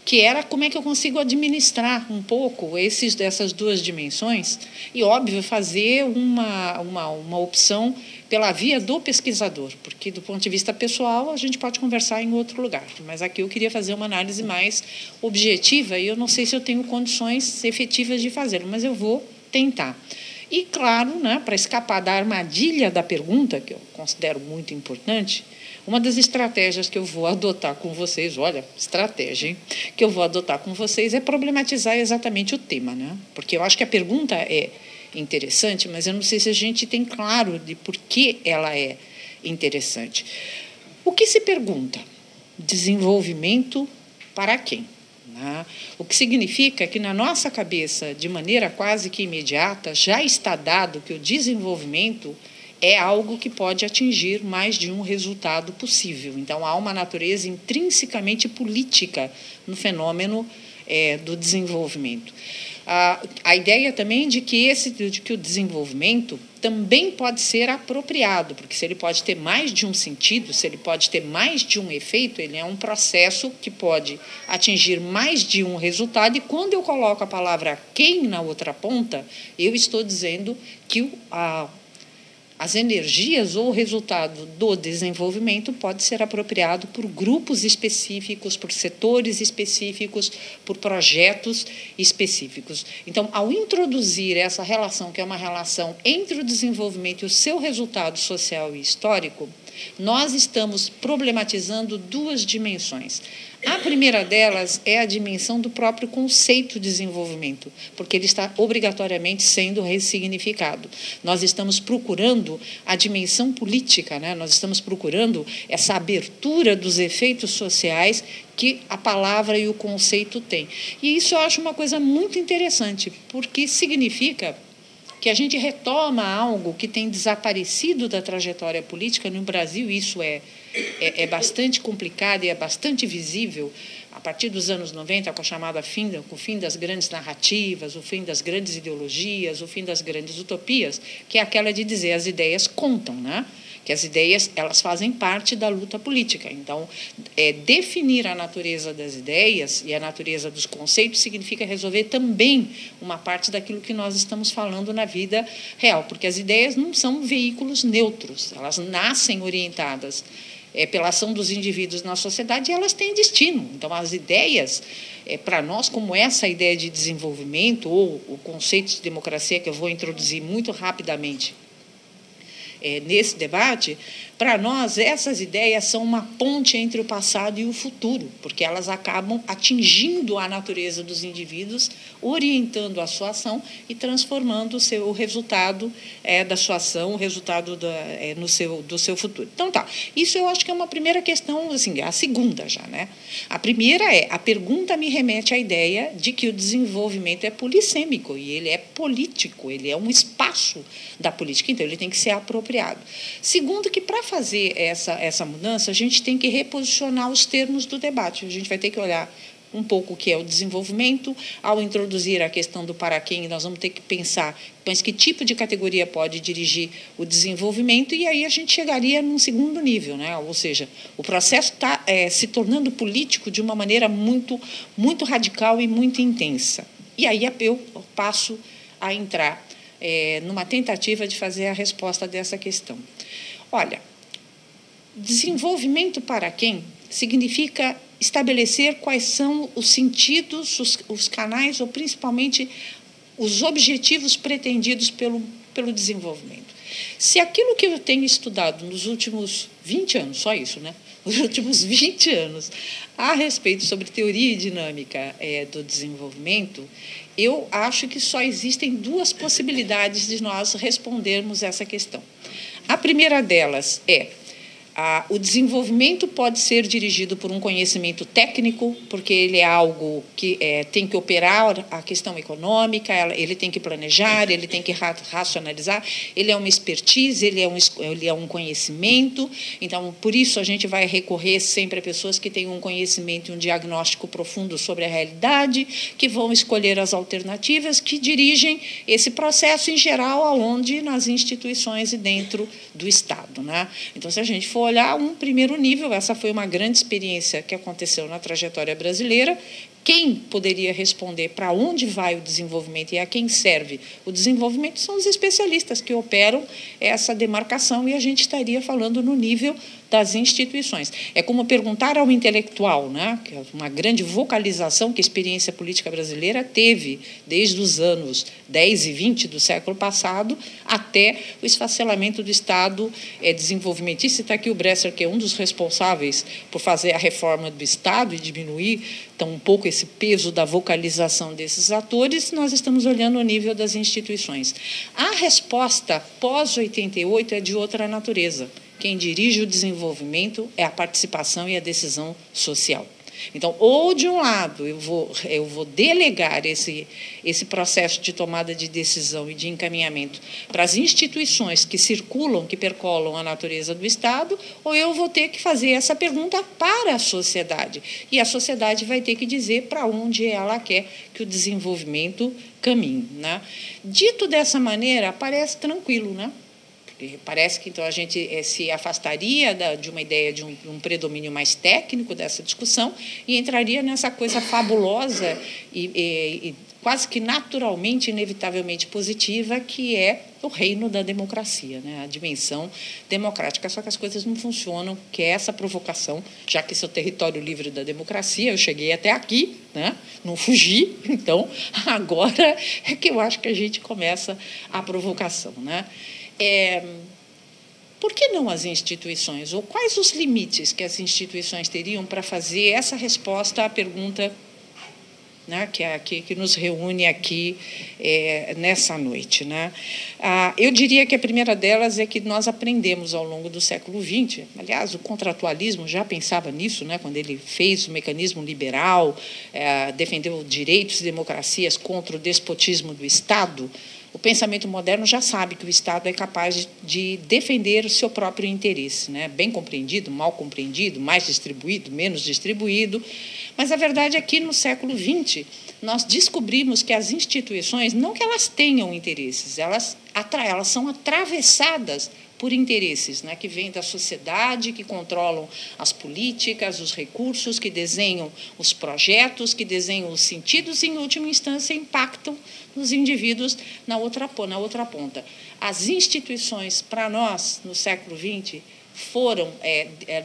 que era como é que eu consigo administrar um pouco essas duas dimensões e, óbvio, fazer uma opção pela via do pesquisador, porque, do ponto de vista pessoal, a gente pode conversar em outro lugar, mas aqui eu queria fazer uma análise mais objetiva, e eu não sei se eu tenho condições efetivas de fazê-lo, mas eu vou tentar. E, claro, né, para escapar da armadilha da pergunta, que eu considero muito importante, uma das estratégias que eu vou adotar com vocês, olha, estratégia, hein, que eu vou adotar com vocês é problematizar exatamente o tema, né? Porque eu acho que a pergunta é interessante, mas eu não sei se a gente tem claro de por que ela é interessante. O que se pergunta? Desenvolvimento para quem? O que significa que, na nossa cabeça, de maneira quase que imediata, já está dado que o desenvolvimento é algo que pode atingir mais de um resultado possível. Então, há uma natureza intrinsecamente política no fenômeno do desenvolvimento. A ideia também de que o desenvolvimento também pode ser apropriado, porque se ele pode ter mais de um sentido, se ele pode ter mais de um efeito, ele é um processo que pode atingir mais de um resultado, e quando eu coloco a palavra quem na outra ponta, eu estou dizendo que as energias ou o resultado do desenvolvimento pode ser apropriado por grupos específicos, por setores específicos, por projetos específicos. Então, ao introduzir essa relação, que é uma relação entre o desenvolvimento e o seu resultado social e histórico, nós estamos problematizando duas dimensões. A primeira delas é a dimensão do próprio conceito de desenvolvimento, porque ele está obrigatoriamente sendo ressignificado. Nós estamos procurando a dimensão política, né? Nós estamos procurando essa abertura dos efeitos sociais que a palavra e o conceito têm. E isso eu acho uma coisa muito interessante, porque significa que a gente retoma algo que tem desaparecido da trajetória política. No Brasil, isso é bastante complicado e é bastante visível a partir dos anos 90, com a chamada com o fim das grandes narrativas, o fim das grandes ideologias, o fim das grandes utopias, que é aquela de dizer as ideias contam, né? Que as ideias elas fazem parte da luta política. Então, definir a natureza das ideias e a natureza dos conceitos significa resolver também uma parte daquilo que nós estamos falando na vida real, porque as ideias não são veículos neutros, elas nascem orientadas pela ação dos indivíduos na sociedade, e elas têm destino. Então, as ideias, para nós, como essa ideia de desenvolvimento, ou o conceito de democracia, que eu vou introduzir muito rapidamente nesse debate, para nós, essas ideias são uma ponte entre o passado e o futuro, porque elas acabam atingindo a natureza dos indivíduos, orientando a sua ação e transformando o resultado da sua ação, o resultado do seu futuro. Então, tá. Isso eu acho que é uma primeira questão, assim, a segunda já, né? A primeira a pergunta me remete à ideia de que o desenvolvimento é polissêmico e ele é político, ele é um espaço da política, então ele tem que ser apropriado. Segundo, que para fazer essa mudança, a gente tem que reposicionar os termos do debate. A gente vai ter que olhar um pouco o que é o desenvolvimento. Ao introduzir a questão do para quem, nós vamos ter que pensar, mas que tipo de categoria pode dirigir o desenvolvimento, e aí a gente chegaria num segundo nível, né? Ou seja, o processo está se tornando político de uma maneira muito, muito radical e muito intensa. E aí eu passo a entrar numa tentativa de fazer a resposta dessa questão. Olha, desenvolvimento para quem significa estabelecer quais são os sentidos, os canais, ou principalmente os objetivos pretendidos pelo desenvolvimento. Se aquilo que eu tenho estudado nos últimos 20 anos, só isso, né? Nos últimos 20 anos, a respeito sobre teoria e dinâmica do desenvolvimento, eu acho que só existem duas possibilidades de nós respondermos essa questão. A primeira delas o desenvolvimento pode ser dirigido por um conhecimento técnico, porque ele é algo que tem que operar a questão econômica, ele tem que planejar, ele tem que racionalizar, ele é uma expertise, ele é um conhecimento. Então, por isso, a gente vai recorrer sempre a pessoas que têm um conhecimento e um diagnóstico profundo sobre a realidade, que vão escolher as alternativas, que dirigem esse processo, em geral, aonde nas instituições e dentro do Estado, né? Então, se a gente for olhar um primeiro nível, essa foi uma grande experiência que aconteceu na trajetória brasileira. Quem poderia responder para onde vai o desenvolvimento e a quem serve o desenvolvimento são os especialistas que operam essa demarcação, e a gente estaria falando no nível das instituições. É como perguntar ao intelectual, né, que é uma grande vocalização que a experiência política brasileira teve desde os anos 10 e 20 do século passado até o esfacelamento do Estado desenvolvimentista. Está aqui o Bresser, que é um dos responsáveis por fazer a reforma do Estado e diminuir então um pouco esse peso da vocalização desses atores. Nós estamos olhando o nível das instituições. A resposta pós-88 é de outra natureza. Quem dirige o desenvolvimento é a participação e a decisão social. Então, ou de um lado eu vou delegar esse processo de tomada de decisão e de encaminhamento para as instituições que circulam, que percolam a natureza do Estado, ou eu vou ter que fazer essa pergunta para a sociedade. E a sociedade vai ter que dizer para onde ela quer que o desenvolvimento caminhe, né? Dito dessa maneira, parece tranquilo, né? Parece que então a gente se afastaria de uma ideia de um predomínio mais técnico dessa discussão e entraria nessa coisa fabulosa e quase que naturalmente, inevitavelmente positiva, que é o reino da democracia, né? A dimensão democrática. Só que as coisas não funcionam, que é essa provocação, já que esse é o território livre da democracia, eu cheguei até aqui, né? Não fugi, então agora é que eu acho que a gente começa a provocação, né? Por que não as instituições? Ou quais os limites que as instituições teriam para fazer essa resposta à pergunta, né, que nos reúne aqui nessa noite, né? Eu diria que a primeira delas é que nós aprendemos ao longo do século XX, aliás, o contratualismo já pensava nisso, né, quando ele fez o mecanismo liberal, defendeu direitos e democracias contra o despotismo do Estado. O pensamento moderno já sabe que o Estado é capaz de defender o seu próprio interesse, né? Bem compreendido, mal compreendido, mais distribuído, menos distribuído. Mas a verdade é que, no século XX, nós descobrimos que as instituições, não que elas tenham interesses, elas são atravessadas por interesses, né, que vêm da sociedade, que controlam as políticas, os recursos, que desenham os projetos, que desenham os sentidos e, em última instância, impactam nos indivíduos na outra ponta. As instituições, para nós, no século XX, foram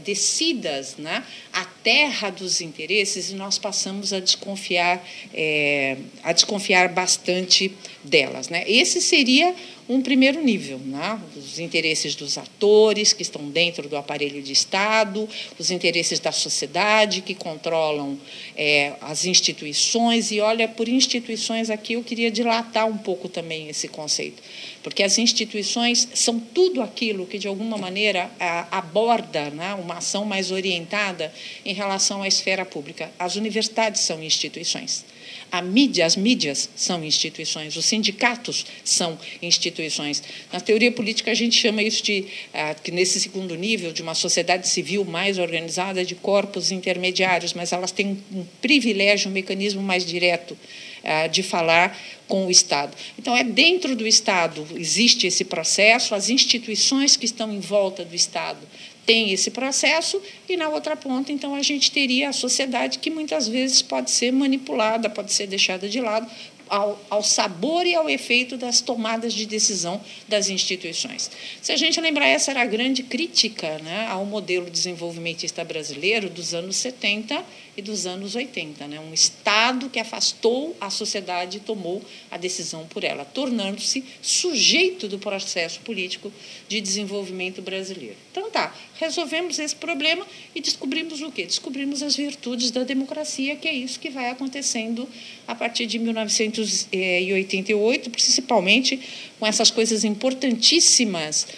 descidas, né, a terra dos interesses e nós passamos a desconfiar bastante delas, né? Esse seria um primeiro nível, né? Os interesses dos atores que estão dentro do aparelho de Estado, os interesses da sociedade que controlam as instituições. E, olha, por instituições aqui eu queria dilatar um pouco também esse conceito, porque as instituições são tudo aquilo que, de alguma maneira, aborda, né, uma ação mais orientada em relação à esfera pública. As universidades são instituições. As mídias são instituições, os sindicatos são instituições. Na teoria política, a gente chama isso de, que nesse segundo nível, de uma sociedade civil mais organizada, de corpos intermediários, mas elas têm um privilégio, um mecanismo mais direto de falar com o Estado. Então, dentro do Estado existe esse processo, as instituições que estão em volta do Estado tem esse processo, e, na outra ponta, então, a gente teria a sociedade que, muitas vezes, pode ser manipulada, pode ser deixada de lado, ao sabor e ao efeito das tomadas de decisão das instituições. Se a gente lembrar, essa era a grande crítica, né, ao modelo desenvolvimentista brasileiro dos anos 70 e dos anos 80, né, um Estado que afastou a sociedade e tomou a decisão por ela, tornando-se sujeito do processo político de desenvolvimento brasileiro. Então, resolvemos esse problema e descobrimos o quê? Descobrimos as virtudes da democracia, que é isso que vai acontecendo a partir de 1988, principalmente com essas coisas importantíssimas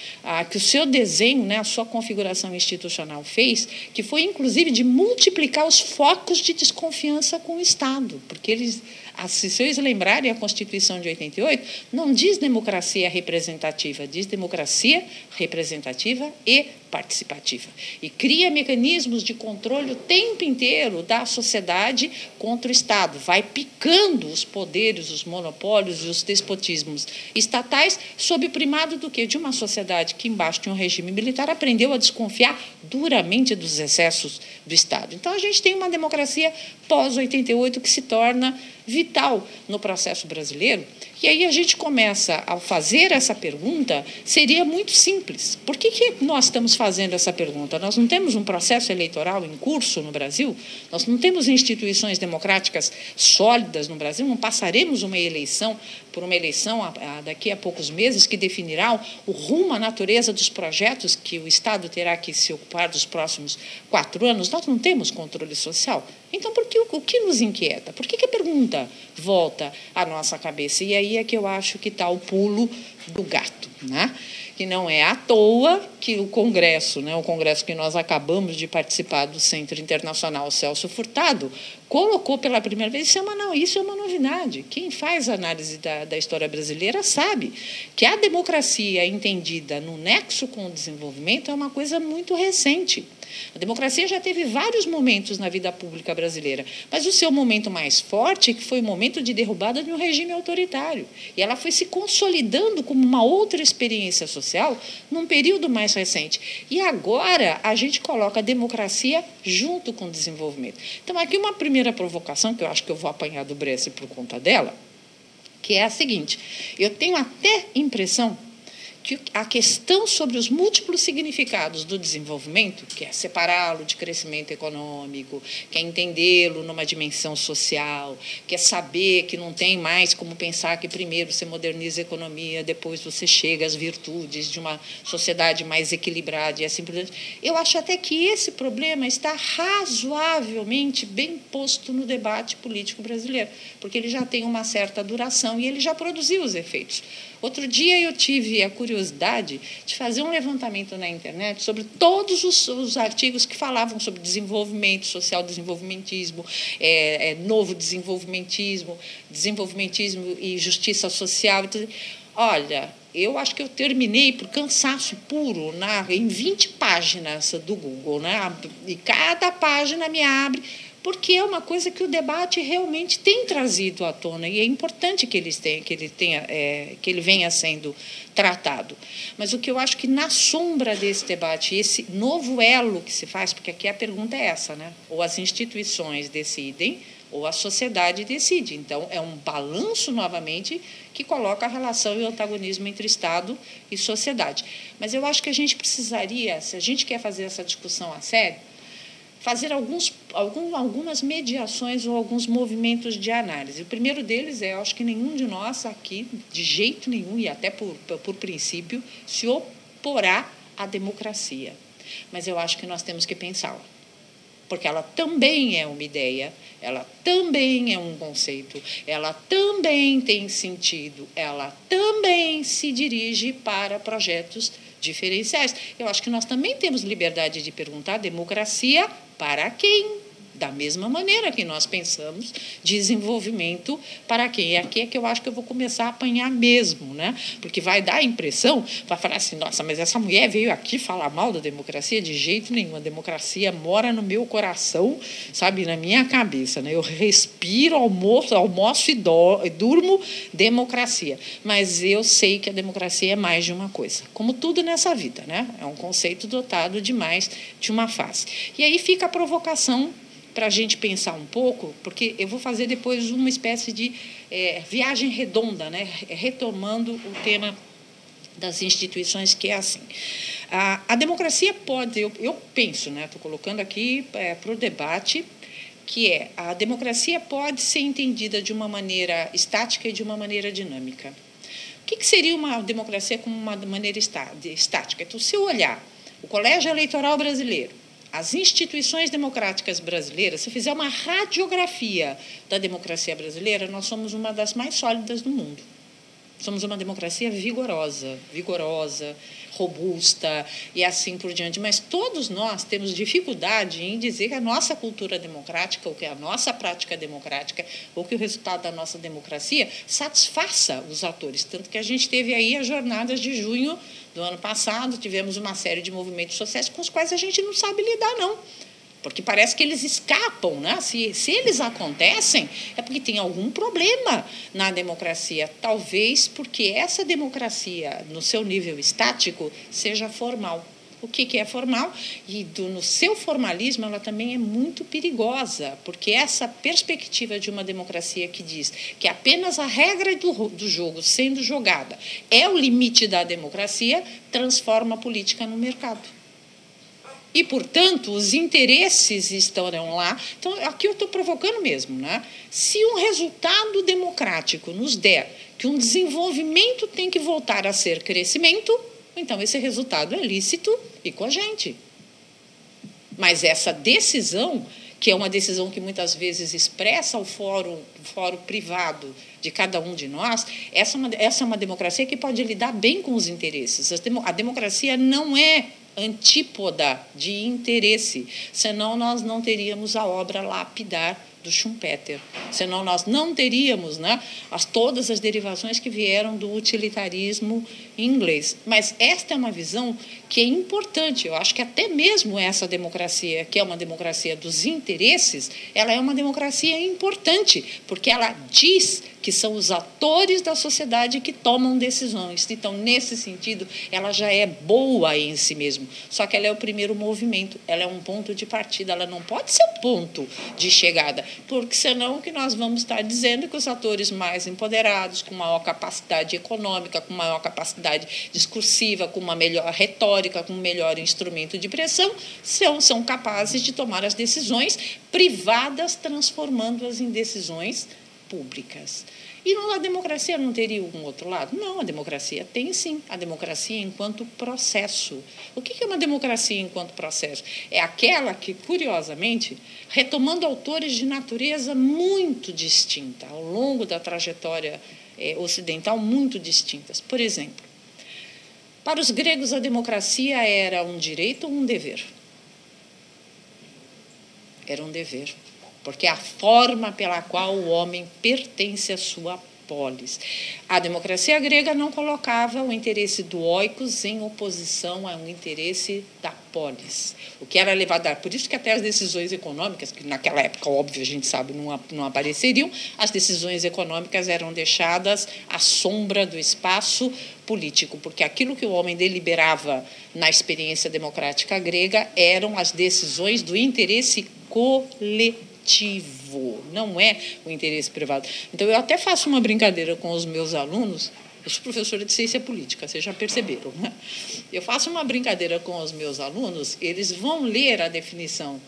que o seu desenho, né, a sua configuração institucional fez, que foi, inclusive, de multiplicar os focos de desconfiança com o Estado, porque eles... Se vocês lembrarem, a Constituição de 88 não diz democracia representativa, diz democracia representativa e participativa. E cria mecanismos de controle o tempo inteiro da sociedade contra o Estado. Vai picando os poderes, os monopólios e os despotismos estatais sob o primado do quê? De uma sociedade que, embaixo de um regime militar, aprendeu a desconfiar duramente dos excessos do Estado. Então, a gente tem uma democracia pós-88 que se torna vital no processo brasileiro. E aí a gente começa a fazer essa pergunta, seria muito simples. Por que nós estamos fazendo essa pergunta? Nós não temos um processo eleitoral em curso no Brasil, nós não temos instituições democráticas sólidas no Brasil, não passaremos uma eleição daqui a poucos meses que definirá o rumo, a natureza dos projetos que o Estado terá que se ocupar dos próximos 4 anos. Nós não temos controle social. Então, o que nos inquieta? Por que a pergunta volta à nossa cabeça? E aí é que eu acho que está o pulo do gato, né? Que não é à toa que o Congresso, né, o Congresso que nós acabamos de participar do Centro Internacional Celso Furtado, colocou pela primeira vez, isso é uma novidade. Quem faz análise da história brasileira sabe que a democracia entendida no nexo com o desenvolvimento é uma coisa muito recente. A democracia já teve vários momentos na vida pública brasileira, mas o seu momento mais forte foi o momento de derrubada de um regime autoritário. E ela foi se consolidando como uma outra experiência social num período mais recente. E agora a gente coloca a democracia junto com o desenvolvimento. Então, aqui uma primeira provocação, que eu acho que eu vou apanhar do Bresser por conta dela, que é a seguinte: eu tenho até impressão que a questão sobre os múltiplos significados do desenvolvimento, que é separá-lo de crescimento econômico, que é entendê-lo numa dimensão social, que é saber que não tem mais como pensar que primeiro você moderniza a economia, depois você chega às virtudes de uma sociedade mais equilibrada e assim por diante. Eu acho até que esse problema está razoavelmente bem posto no debate político brasileiro, porque ele já tem uma certa duração e ele já produziu os efeitos. Outro dia eu tive a curiosidade de fazer um levantamento na internet sobre todos os artigos que falavam sobre desenvolvimento, social desenvolvimentismo, novo desenvolvimentismo, desenvolvimentismo e justiça social. Olha, eu acho que eu terminei por cansaço puro em 20 páginas do Google, né? E cada página me abre, porque é uma coisa que o debate realmente tem trazido à tona e é importante que ele venha sendo tratado. Mas o que eu acho que na sombra desse debate, esse novo elo que se faz, porque aqui a pergunta é essa, né? Ou as instituições decidem, ou a sociedade decide. Então, é um balanço, novamente, que coloca a relação e o antagonismo entre Estado e sociedade. Mas eu acho que a gente precisaria, se a gente quer fazer essa discussão a sério, fazer algumas mediações ou alguns movimentos de análise. O primeiro deles é, eu acho que nenhum de nós aqui, de jeito nenhum, e até por princípio, se oporá à democracia. Mas eu acho que nós temos que pensá-la, porque ela também é uma ideia, ela também é um conceito, ela também tem sentido, ela também se dirige para projetos diferenciais. Eu acho que nós também temos liberdade de perguntar democracia para quem? Da mesma maneira que nós pensamos desenvolvimento para quem? Aqui é que eu acho que eu vou começar a apanhar mesmo, né? Porque vai dar a impressão, vai falar assim, nossa, mas essa mulher veio aqui falar mal da democracia? De jeito nenhum, a democracia mora no meu coração, sabe, na minha cabeça, né? Eu respiro, almoço e durmo democracia. Mas eu sei que a democracia é mais de uma coisa, como tudo nessa vida, né? É um conceito dotado de mais de uma face. E aí fica a provocação para a gente pensar um pouco, porque eu vou fazer depois uma espécie de viagem redonda, né? Retomando o tema das instituições, que é assim. A democracia pode, eu penso, né? Estou colocando aqui para o debate, que a democracia pode ser entendida de uma maneira estática e de uma maneira dinâmica. O que seria uma democracia como uma maneira estática? Então, se eu olhar o Colégio Eleitoral Brasileiro, as instituições democráticas brasileiras, se fizer uma radiografia da democracia brasileira, nós somos uma das mais sólidas do mundo. Somos uma democracia vigorosa, robusta e assim por diante. Mas todos nós temos dificuldade em dizer que a nossa cultura democrática, ou que a nossa prática democrática, ou que o resultado da nossa democracia satisfaça os atores. Tanto que a gente teve aí as jornadas de junho do ano passado, tivemos uma série de movimentos sociais com os quais a gente não sabe lidar, não. Porque parece que eles escapam, né? Se eles acontecem, é porque tem algum problema na democracia. Talvez porque essa democracia, no seu nível estático, seja formal. O que é formal? E no seu formalismo, ela também é muito perigosa, porque essa perspectiva de uma democracia que diz que apenas a regra do jogo sendo jogada é o limite da democracia, transforma a política no mercado. E, portanto, os interesses estarão lá. Então, aqui eu estou provocando mesmo, né? Se um resultado democrático nos der que um desenvolvimento tem que voltar a ser crescimento, então esse resultado é lícito e cogente. Mas essa decisão, que é uma decisão que muitas vezes expressa o fórum privado de cada um de nós, essa é uma democracia que pode lidar bem com os interesses. A democracia não é antípoda de interesse, senão nós não teríamos a obra lapidar do Schumpeter, senão nós não teríamos, né, todas as derivações que vieram do utilitarismo inglês. Mas esta é uma visão que é importante. Eu acho que até mesmo essa democracia, que é uma democracia dos interesses, ela é uma democracia importante, porque ela diz que são os atores da sociedade que tomam decisões. Então, nesse sentido, ela já é boa em si mesma. Só que ela é o primeiro movimento, ela é um ponto de partida, ela não pode ser um ponto de chegada, porque senão o que nós vamos estar dizendo é que os atores mais empoderados, com maior capacidade econômica, com maior capacidade discursiva, com uma melhor retórica, com um melhor instrumento de pressão, são capazes de tomar as decisões privadas, transformando-as em decisões públicas. E a democracia não teria um outro lado? Não, a democracia tem sim. A democracia enquanto processo. O que é uma democracia enquanto processo? É aquela que, curiosamente, retomando autores de natureza muito distinta, ao longo da trajetória ocidental, muito distintas. Por exemplo, para os gregos a democracia era um direito ou um dever? Era um dever. Porque é a forma pela qual o homem pertence à sua polis. A democracia grega não colocava o interesse do oikos em oposição ao interesse da polis, o que era levado a... Por isso que até as decisões econômicas, que naquela época, óbvio, a gente sabe, não apareceriam, as decisões econômicas eram deixadas à sombra do espaço político, porque aquilo que o homem deliberava na experiência democrática grega eram as decisões do interesse coletivo, não é o interesse privado. Então, eu até faço uma brincadeira com os meus alunos. Eu sou professora de ciência política, vocês já perceberam, né? Eu faço uma brincadeira com os meus alunos, eles vão ler a definição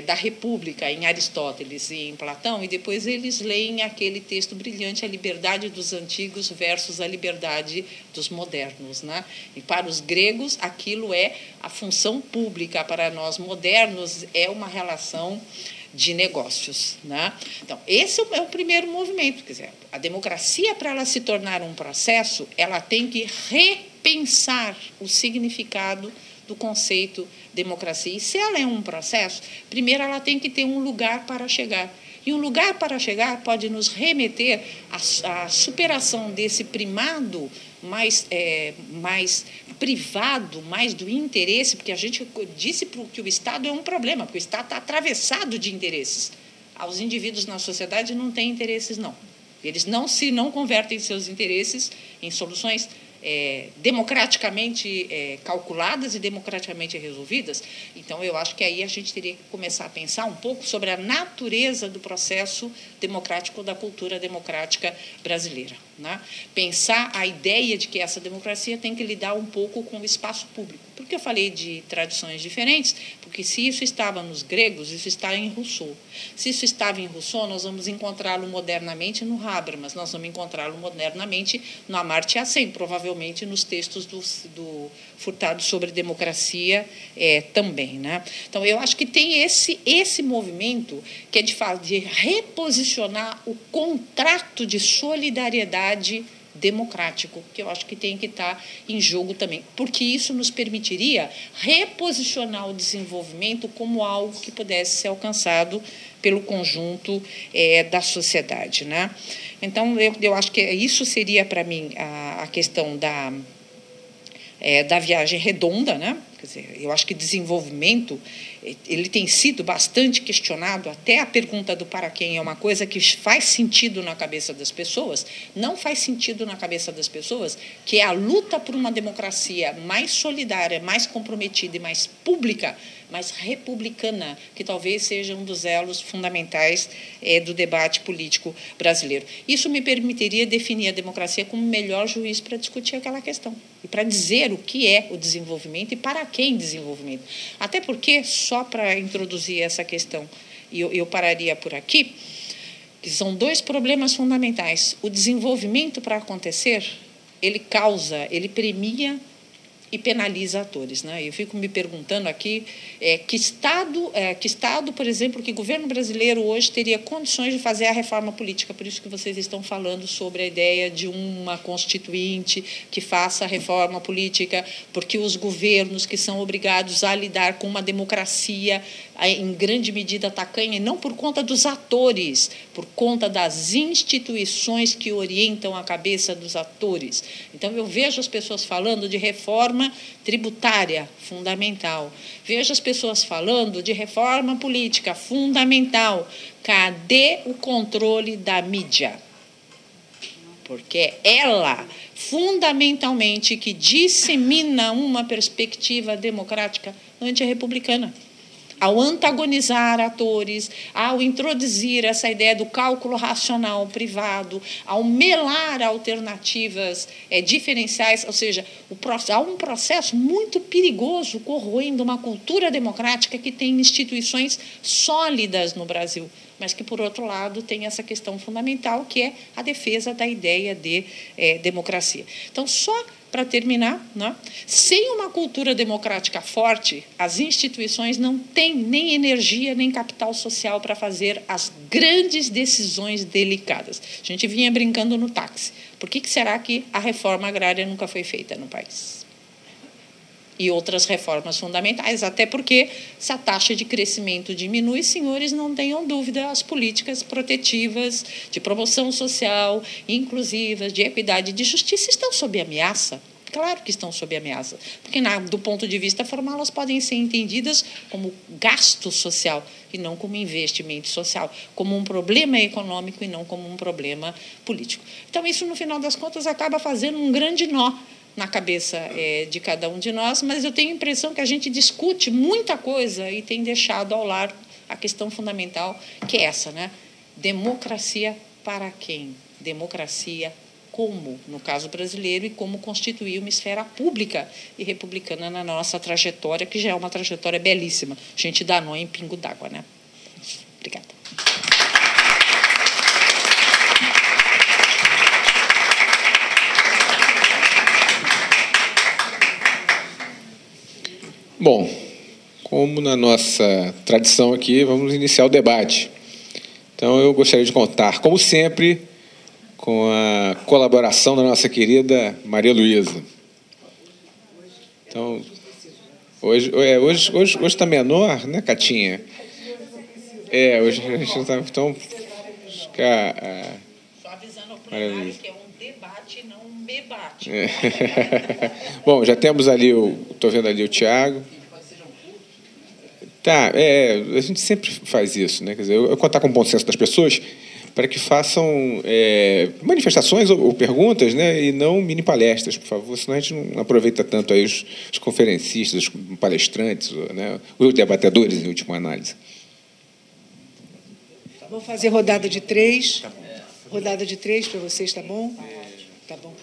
da República em Aristóteles e em Platão, e depois eles leem aquele texto brilhante, a liberdade dos antigos versus a liberdade dos modernos, né? E para os gregos aquilo é a função pública, para nós modernos é uma relação de negócios, né? Então, esse é o primeiro movimento. Quer dizer, a democracia, para ela se tornar um processo, ela tem que repensar o significado do conceito democracia. E se ela é um processo, primeiro ela tem que ter um lugar para chegar. E um lugar para chegar pode nos remeter à superação desse primado mais privado, mais do interesse, porque a gente disse que o Estado é um problema, porque o Estado está atravessado de interesses. Os indivíduos na sociedade não têm interesses, não. Eles não convertem seus interesses em soluções democraticamente calculadas e democraticamente resolvidas. Então, eu acho que aí a gente teria que começar a pensar um pouco sobre a natureza do processo democrático, da cultura democrática brasileira, né? Pensar a ideia de que essa democracia tem que lidar um pouco com o espaço público. Por que eu falei de tradições diferentes? Porque se isso estava nos gregos, isso está em Rousseau. Se isso estava em Rousseau, nós vamos encontrá-lo modernamente no Habermas, nós vamos encontrá-lo modernamente no Amartya Sen, provavelmente nos textos do Furtado sobre democracia também, né? Então, eu acho que tem esse movimento que é de reposicionar o contrato de solidariedade democrático, que eu acho que tem que estar em jogo também, porque isso nos permitiria reposicionar o desenvolvimento como algo que pudesse ser alcançado pelo conjunto da sociedade, né? Então, eu acho que isso seria, para mim, a questão da viagem redonda, né? Quer dizer, eu acho que desenvolvimento ele tem sido bastante questionado, até a pergunta do para quem é uma coisa que faz sentido na cabeça das pessoas, não faz sentido na cabeça das pessoas, que é a luta por uma democracia mais solidária, mais comprometida e mais pública, mais republicana, que talvez seja um dos elos fundamentais do debate político brasileiro. Isso me permitiria definir a democracia como o melhor juiz para discutir aquela questão e para dizer o que é o desenvolvimento e para quem desenvolvimento. Até porque, só para introduzir essa questão, e eu pararia por aqui, que são dois problemas fundamentais. O desenvolvimento, para acontecer, ele premia e penaliza atores, né? Eu fico me perguntando aqui que estado, por exemplo, que governo brasileiro hoje teria condições de fazer a reforma política. Por isso que vocês estão falando sobre a ideia de uma constituinte que faça a reforma política, porque os governos que são obrigados a lidar com uma democracia em grande medida tacanha, e não por conta dos atores, por conta das instituições que orientam a cabeça dos atores. Então, eu vejo as pessoas falando de reforma tributária, fundamental. Vejo as pessoas falando de reforma política, fundamental. Cadê o controle da mídia? Porque ela, fundamentalmente, que dissemina uma perspectiva democrática antirrepublicana. Ao antagonizar atores, ao introduzir essa ideia do cálculo racional privado, ao melar alternativas diferenciais, ou seja, há um processo muito perigoso corroendo uma cultura democrática que tem instituições sólidas no Brasil, mas que, por outro lado, tem essa questão fundamental, que é a defesa da ideia de democracia. Então, só para terminar, né? Sem uma cultura democrática forte, as instituições não têm nem energia nem capital social para fazer as grandes decisões delicadas. A gente vinha brincando no táxi. Por que será que a reforma agrária nunca foi feita no país? E outras reformas fundamentais, até porque, se a taxa de crescimento diminui, senhores, não tenham dúvida, as políticas protetivas, de promoção social, inclusivas, de equidade e de justiça estão sob ameaça. Claro que estão sob ameaça, porque, do ponto de vista formal, elas podem ser entendidas como gasto social e não como investimento social, como um problema econômico e não como um problema político. Então, isso, no final das contas, acaba fazendo um grande nó na cabeça de cada um de nós, mas eu tenho a impressão que a gente discute muita coisa e tem deixado ao lado a questão fundamental, que é essa, né? Democracia para quem? Democracia como, no caso brasileiro, e como constituir uma esfera pública e republicana na nossa trajetória, que já é uma trajetória belíssima. A gente dá nó em pingo d'água, né? Obrigada. Bom, como na nossa tradição aqui, vamos iniciar o debate. Então, eu gostaria de contar, como sempre, com a colaboração da nossa querida Maria Luísa. Então, hoje está menor, né, Catinha? Hoje a gente está... Então, acho que Só avisando ao plenário que é um debate, não um debate. Bom, já temos ali, estou vendo ali o Tiago. Tá, a gente sempre faz isso, né? Quer dizer, eu contar com o bom senso das pessoas para que façam manifestações ou perguntas, né? E não mini palestras, por favor, senão a gente não aproveita tanto aí os conferencistas, os palestrantes, né? Os debatedores, em última análise. Vamos fazer rodada de 3. Rodada de 3 para vocês, tá bom? Tá bom.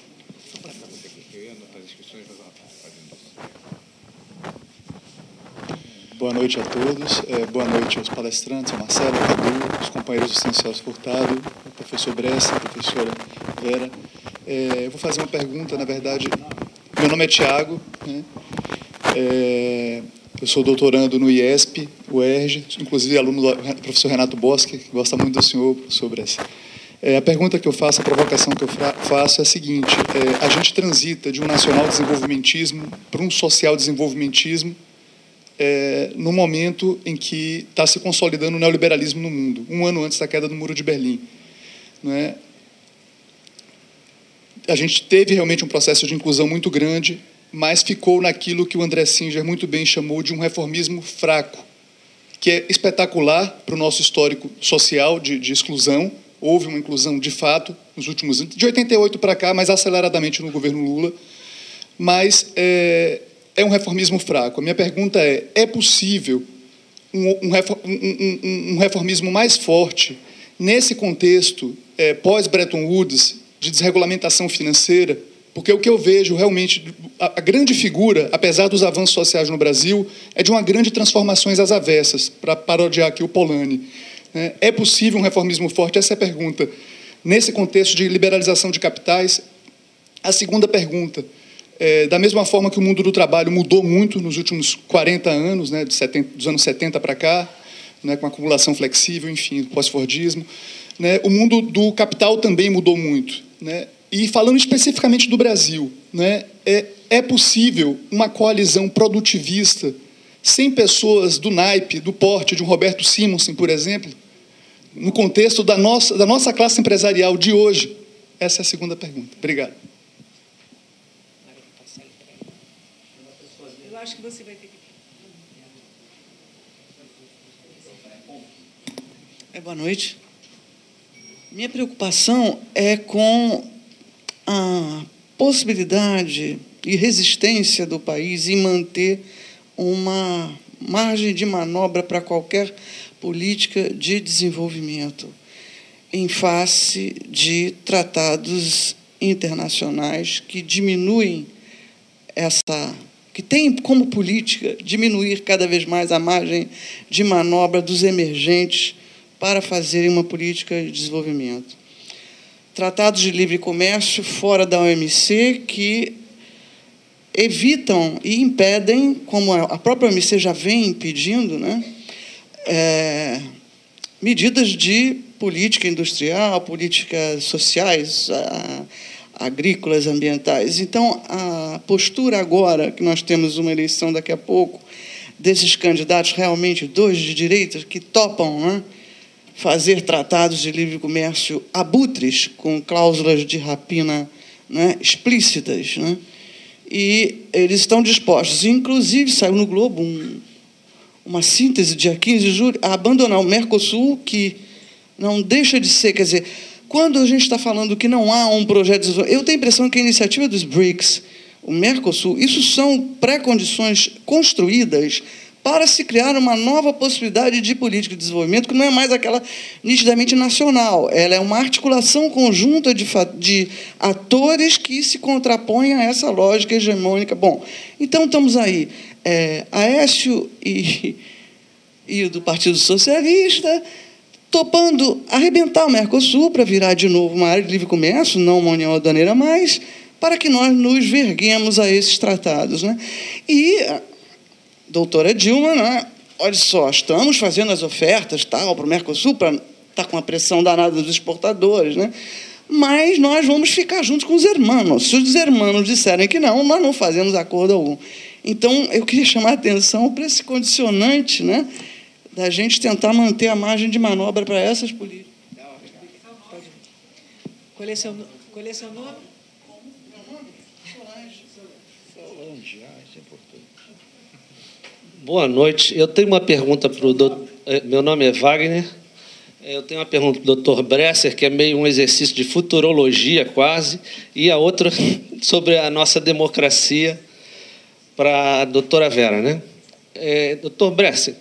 Boa noite a todos. Boa noite aos palestrantes, ao Marcelo, ao Cadu, os companheiros do Ciências Furtado, o professor Bressa, a professora Vera. Eu vou fazer uma pergunta, na verdade. Meu nome é Tiago, né? Eu sou doutorando no IESP, UERJ, inclusive aluno do professor Renato Boschi, que gosta muito do senhor, professor Bressa. A pergunta que eu faço, a provocação que eu faço é a seguinte: a gente transita de um nacional desenvolvimentismo para um social desenvolvimentismo no momento em que está se consolidando o neoliberalismo no mundo, um ano antes da queda do Muro de Berlim. Não é? A gente teve realmente um processo de inclusão muito grande, mas ficou naquilo que o André Singer muito bem chamou de um reformismo fraco, que é espetacular para o nosso histórico social de exclusão. Houve uma inclusão de fato nos últimos anos, de 88 para cá, mais aceleradamente no governo Lula, mas é um reformismo fraco. A minha pergunta é possível um reformismo mais forte nesse contexto pós-Bretton Woods, de desregulamentação financeira? Porque o que eu vejo realmente, a grande figura, apesar dos avanços sociais no Brasil, é de uma grande transformações às avessas, para parodiar aqui o Polanyi. É possível um reformismo forte? Essa é a pergunta. Nesse contexto de liberalização de capitais, a segunda pergunta: da mesma forma que o mundo do trabalho mudou muito nos últimos 40 anos, né, dos anos 70 para cá, né, com a acumulação flexível, enfim, pós-fordismo, né, o mundo do capital também mudou muito. Né, e falando especificamente do Brasil, né, é possível uma coalizão produtivista sem pessoas do naipe, do porte de um Roberto Simonsen, por exemplo, no contexto da nossa classe empresarial de hoje? Essa é a segunda pergunta. Obrigado. Eu acho que você vai ter que... Boa noite. Minha preocupação é com a possibilidade e resistência do país em manter uma margem de manobra para qualquer política de desenvolvimento em face de tratados internacionais que diminuem que tem como política diminuir cada vez mais a margem de manobra dos emergentes para fazerem uma política de desenvolvimento. Tratados de livre comércio fora da OMC que evitam e impedem, como a própria OMC já vem impedindo, né, medidas de política industrial, políticas sociais, agrícolas, ambientais. Então, a postura agora, que nós temos uma eleição daqui a pouco, desses candidatos realmente, dois de direita, que topam, né, fazer tratados de livre comércio abutres, com cláusulas de rapina, né, explícitas, né, e eles estão dispostos, inclusive saiu no Globo uma síntese, dia 15 de julho, a abandonar o Mercosul, que não deixa de ser, quer dizer, quando a gente está falando que não há um projeto de desenvolvimento, eu tenho a impressão que a iniciativa dos BRICS, o Mercosul, isso são pré-condições construídas para se criar uma nova possibilidade de política de desenvolvimento, que não é mais aquela nitidamente nacional. Ela é uma articulação conjunta de atores que se contrapõem a essa lógica hegemônica. Bom, então estamos aí. Aécio e o do Partido Socialista topando arrebentar o Mercosul para virar de novo uma área de livre comércio, não uma união aduaneira mais, para que nós nos verguemos a esses tratados, né? E a doutora Dilma, né, olha só, estamos fazendo as ofertas para o Mercosul, para estar com a pressão danada dos exportadores, né? Mas nós vamos ficar juntos com os hermanos. Se os hermanos disserem que não, nós não fazemos acordo algum. Então, eu queria chamar a atenção para esse condicionante, né, da gente tentar manter a margem de manobra para essas políticas. Qual é seu nome? Boa noite. Eu tenho uma pergunta para o doutor. Meu nome é Wagner. Eu tenho uma pergunta para o doutor Bresser, que é meio um exercício de futurologia, quase, e a outra sobre a nossa democracia, para a doutora Vera, né? Doutor Bresser,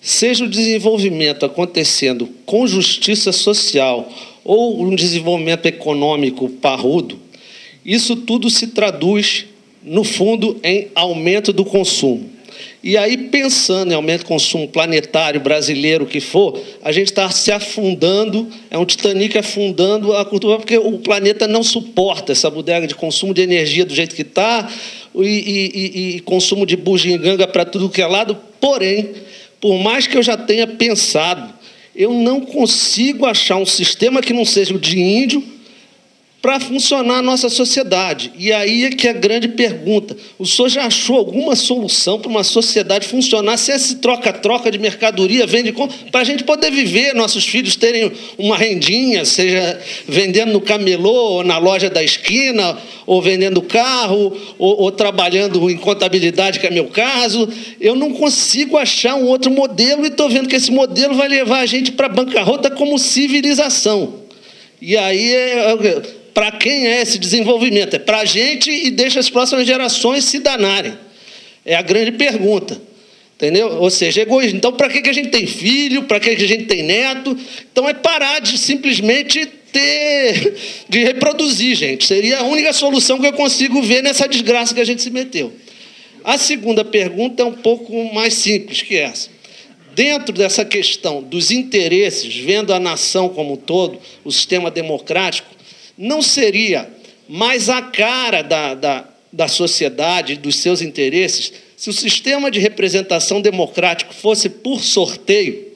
seja o desenvolvimento acontecendo com justiça social ou um desenvolvimento econômico parrudo, isso tudo se traduz, no fundo, em aumento do consumo. E aí, pensando em aumento do consumo planetário, brasileiro, o que for, a gente está se afundando, é um Titanic afundando a cultura, porque o planeta não suporta essa bodega de consumo de energia do jeito que está e consumo de bugiganga para tudo que é lado. Porém, por mais que eu já tenha pensado, eu não consigo achar um sistema que não seja o de índio para funcionar a nossa sociedade. E aí é que é a grande pergunta. O senhor já achou alguma solução para uma sociedade funcionar sem esse troca-troca de mercadoria, vende para a gente poder viver, nossos filhos terem uma rendinha, seja vendendo no camelô, ou na loja da esquina, ou vendendo carro, ou trabalhando em contabilidade, que é meu caso. Eu não consigo achar um outro modelo e estou vendo que esse modelo vai levar a gente para a bancarrota como civilização. E aí para quem é esse desenvolvimento? É para a gente e deixa as próximas gerações se danarem. É a grande pergunta. Entendeu? Ou seja, egoísmo. Então, para que a gente tem filho? Para que a gente tem neto? Então, é parar de simplesmente de reproduzir, gente. Seria a única solução que eu consigo ver nessa desgraça que a gente se meteu. A segunda pergunta é um pouco mais simples que essa. Dentro dessa questão dos interesses, vendo a nação como um todo, o sistema democrático, não seria mais a cara da sociedade, dos seus interesses, se o sistema de representação democrático fosse por sorteio?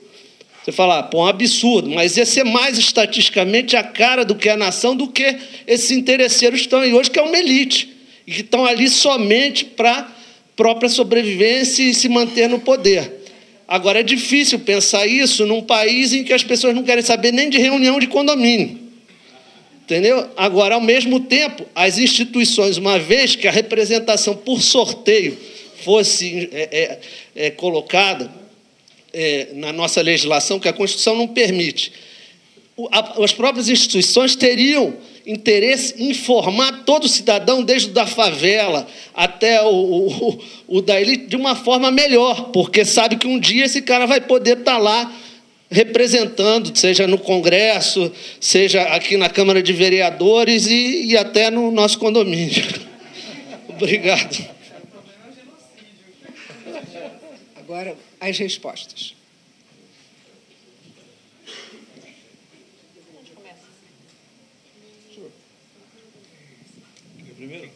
Você fala, pô, um absurdo, mas ia ser mais estatisticamente a cara do que a nação, do que esses interesseiros que estão aí hoje, que é uma elite, e que estão ali somente para própria sobrevivência e se manter no poder. Agora, é difícil pensar isso num país em que as pessoas não querem saber nem de reunião de condomínio. Entendeu? Agora, ao mesmo tempo, as instituições, uma vez que a representação por sorteio fosse colocada na nossa legislação, que a Constituição não permite, as próprias instituições teriam interesse em formar todo cidadão, desde o da favela até o da elite, de uma forma melhor, porque sabe que um dia esse cara vai poder estar lá representando, seja no Congresso, seja aqui na Câmara de Vereadores e até no nosso condomínio. Obrigado. Agora, as respostas. Primeiro?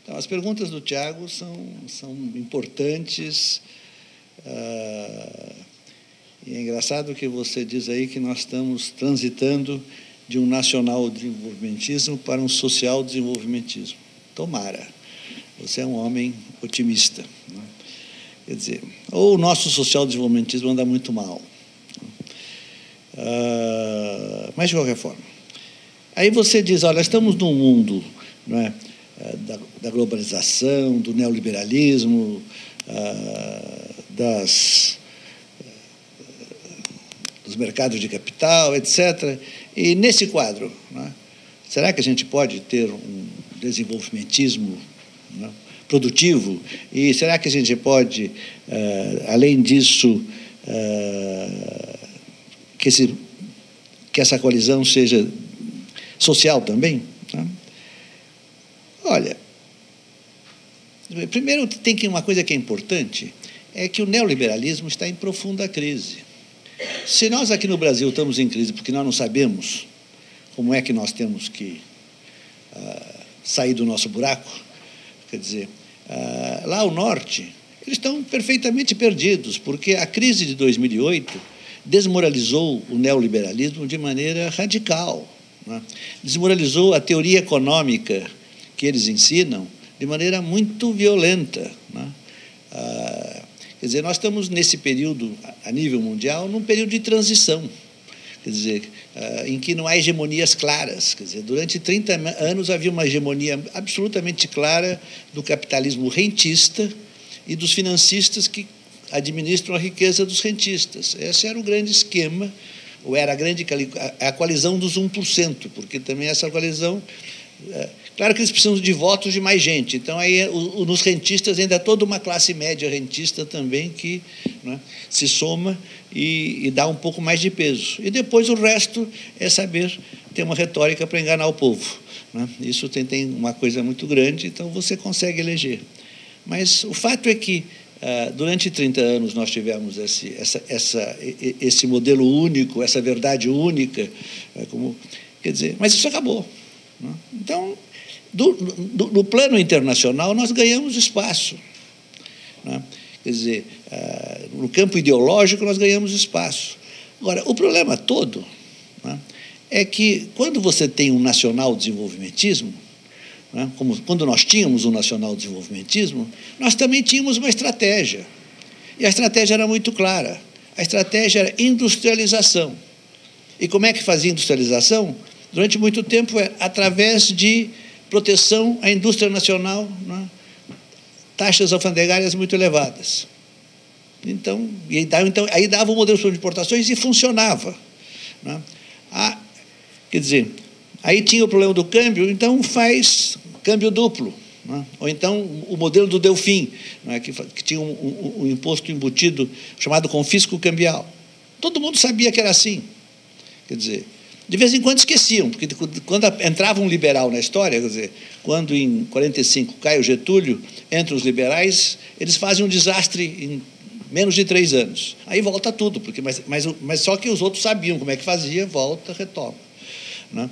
Então, as perguntas do Tiago são importantes. E é engraçado que você diz aí que nós estamos transitando de um nacional desenvolvimentismo para um social desenvolvimentismo. Tomara. Você é um homem otimista. Né? Quer dizer, ou o nosso social desenvolvimentismo anda muito mal. Mas, de qualquer forma. Aí você diz, olha, estamos num mundo, não é, da globalização, do neoliberalismo, mercados de capital, etc. E, nesse quadro, né, será que a gente pode ter um desenvolvimentismo, né, produtivo? E será que a gente pode, além disso, que essa coalizão seja social também? Né? Olha, primeiro tem que uma coisa que é importante, é que o neoliberalismo está em profunda crise. Se nós aqui no Brasil estamos em crise porque nós não sabemos como é que nós temos que sair do nosso buraco, quer dizer, lá ao norte, eles estão perfeitamente perdidos, porque a crise de 2008 desmoralizou o neoliberalismo de maneira radical, né? Desmoralizou a teoria econômica que eles ensinam de maneira muito violenta, né? Quer dizer, nós estamos nesse período, a nível mundial, num período de transição, quer dizer, em que não há hegemonias claras. Quer dizer, durante 30 anos havia uma hegemonia absolutamente clara do capitalismo rentista e dos financistas que administram a riqueza dos rentistas. Esse era o grande esquema, ou era a coalizão dos 1%, porque também essa coalizão... Claro que eles precisam de votos de mais gente, então aí nos rentistas ainda há toda uma classe média rentista também que, né, se soma e dá um pouco mais de peso. E depois o resto é saber ter uma retórica para enganar o povo, né? Isso tem uma coisa muito grande, então você consegue eleger. Mas o fato é que durante 30 anos nós tivemos esse modelo único, essa verdade única, quer dizer, mas isso acabou, né? Então, no plano internacional, nós ganhamos espaço, né? Quer dizer, no campo ideológico, nós ganhamos espaço. Agora, o problema todo, né, é que, quando você tem um nacional-desenvolvimentismo, né, como quando nós tínhamos um nacional-desenvolvimentismo, nós também tínhamos uma estratégia. E a estratégia era muito clara. A estratégia era industrialização. E como é que fazia industrialização? Durante muito tempo, através de proteção à indústria nacional, né, taxas alfandegárias muito elevadas. Então, aí dava um modelo de importações e funcionava, né? Quer dizer, aí tinha o problema do câmbio, então faz câmbio duplo, né? Ou então o modelo do Delfim, né, que tinha um imposto embutido chamado confisco cambial. Todo mundo sabia que era assim. Quer dizer, de vez em quando esqueciam, porque quando entrava um liberal na história, quer dizer, quando em 45 cai o Getúlio, entre os liberais, eles fazem um desastre em menos de 3 anos. Aí volta tudo, mas só que os outros sabiam como é que fazia, volta, retoma, né?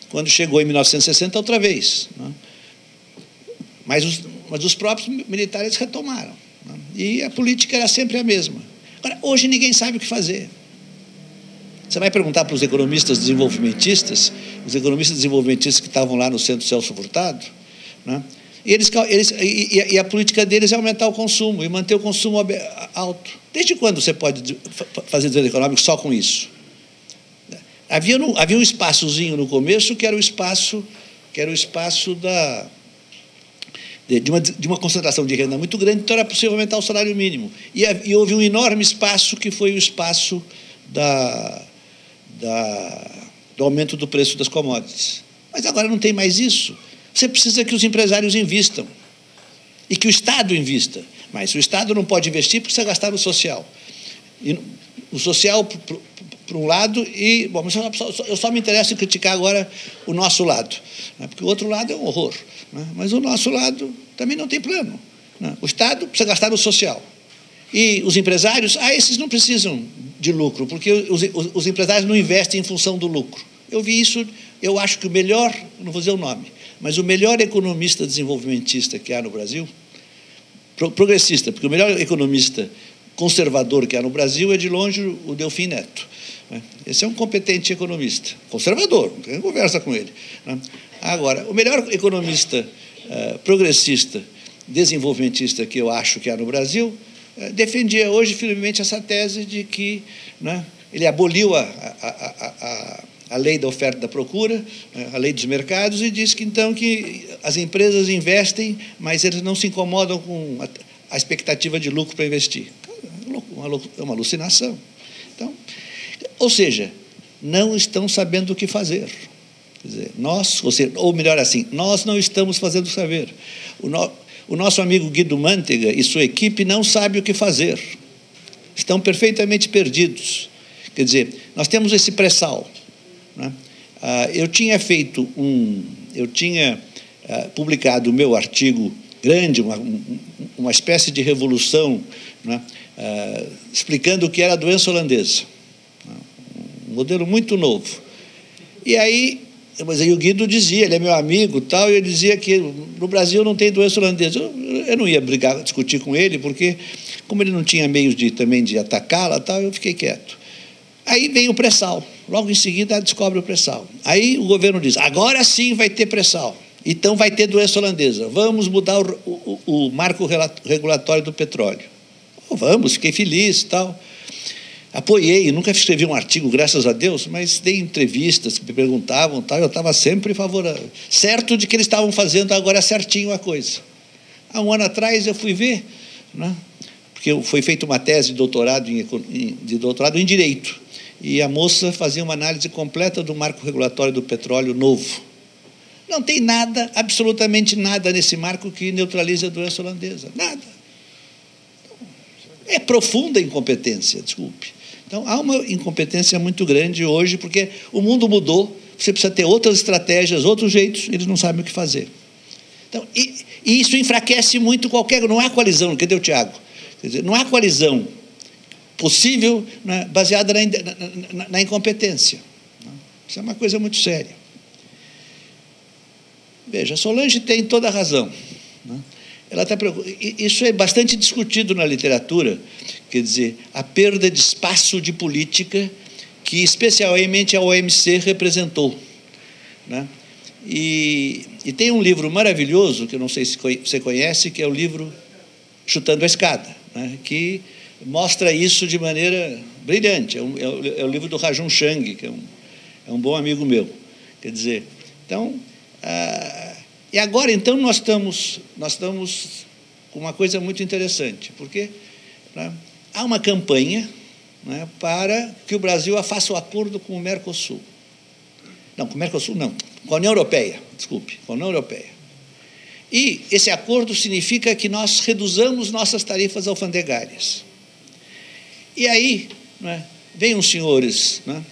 Quando chegou em 1960, outra vez, né? Mas os próprios militares retomaram, né? E a política era sempre a mesma. Agora, hoje ninguém sabe o que fazer. Você vai perguntar para os economistas desenvolvimentistas que estavam lá no Centro Celso Furtado, né? E a política deles é aumentar o consumo e manter o consumo alto. Desde quando você pode fazer desenvolvimento econômico só com isso? Havia um espaçozinho no começo que era o espaço de uma concentração de renda muito grande, então era possível aumentar o salário mínimo. E houve um enorme espaço que foi o espaço do aumento do preço das commodities. Mas agora não tem mais isso. Você precisa que os empresários invistam e que o Estado invista. Mas o Estado não pode investir porque precisa gastar no social. E o social, por um lado, e... Bom, eu só me interesso em criticar agora o nosso lado, né? Porque o outro lado é um horror, né? Mas o nosso lado também não tem plano, né? O Estado precisa gastar no social. E os empresários, esses não precisam de lucro, porque os empresários não investem em função do lucro. Eu vi isso, eu acho que o melhor, não vou dizer o nome, mas o melhor economista desenvolvimentista que há no Brasil, progressista, porque o melhor economista conservador que há no Brasil é, de longe, o Delfim Neto, né? Esse é um competente economista, conservador, não tem conversa com ele, né? Agora, o melhor economista progressista, desenvolvimentista que eu acho que há no Brasil, defendia hoje firmemente essa tese de que, né, ele aboliu a lei da oferta e da procura, a lei dos mercados, e diz que, então, que as empresas investem, mas eles não se incomodam com a expectativa de lucro para investir. É uma alucinação. Então, ou seja, não estão sabendo o que fazer. Quer dizer, ou melhor assim, nós não estamos fazendo saber. O nosso amigo Guido Mantega e sua equipe não sabem o que fazer. Estão perfeitamente perdidos. Quer dizer, nós temos esse pré-sal, né? Eu tinha publicado o meu artigo grande, uma espécie de revolução, né? Explicando o que era a doença holandesa. Um modelo muito novo. E aí, mas aí o Guido dizia, ele é meu amigo, tal, e ele dizia que no Brasil não tem doença holandesa. Eu não ia discutir com ele, porque como ele não tinha meios também de atacá-la, tal, eu fiquei quieto. Aí vem o pré-sal, logo em seguida descobre o pré-sal. Aí o governo diz, agora sim vai ter pré-sal, então vai ter doença holandesa, vamos mudar o marco regulatório do petróleo. Vamos, fiquei feliz, tal. Apoiei, nunca escrevi um artigo, graças a Deus, mas dei entrevistas, me perguntavam, tal, eu estava sempre favorável, certo de que eles estavam fazendo agora certinho a coisa. Há um ano atrás eu fui ver, né, porque foi feita uma tese de doutorado em Direito, e a moça fazia uma análise completa do marco regulatório do petróleo novo. Não tem nada, absolutamente nada nesse marco que neutralize a doença holandesa, nada. É profunda incompetência, desculpe. Então, há uma incompetência muito grande hoje, porque o mundo mudou, você precisa ter outras estratégias, outros jeitos, eles não sabem o que fazer. Então, e isso enfraquece muito não há coalizão, cadê o Tiago? Quer dizer, não há coalizão possível, né, baseada na incompetência. Isso é uma coisa muito séria. Veja, Solange tem toda a razão, né? Ela está preocupada. Isso é bastante discutido na literatura, quer dizer, a perda de espaço de política que especialmente a OMC representou, né? E tem um livro maravilhoso, que eu não sei se você conhece, que é o livro Chutando a Escada, né, que mostra isso de maneira brilhante. É o livro do Rajun Chang, que é um bom amigo meu. Quer dizer, então... E agora, então, nós estamos com uma coisa muito interessante, porque, né, há uma campanha, né, para que o Brasil faça o acordo com o Mercosul. Não, com o Mercosul não, com a União Europeia, desculpe, com a União Europeia. E esse acordo significa que nós reduzamos nossas tarifas alfandegárias. E aí, né, vêm uns senhores, né,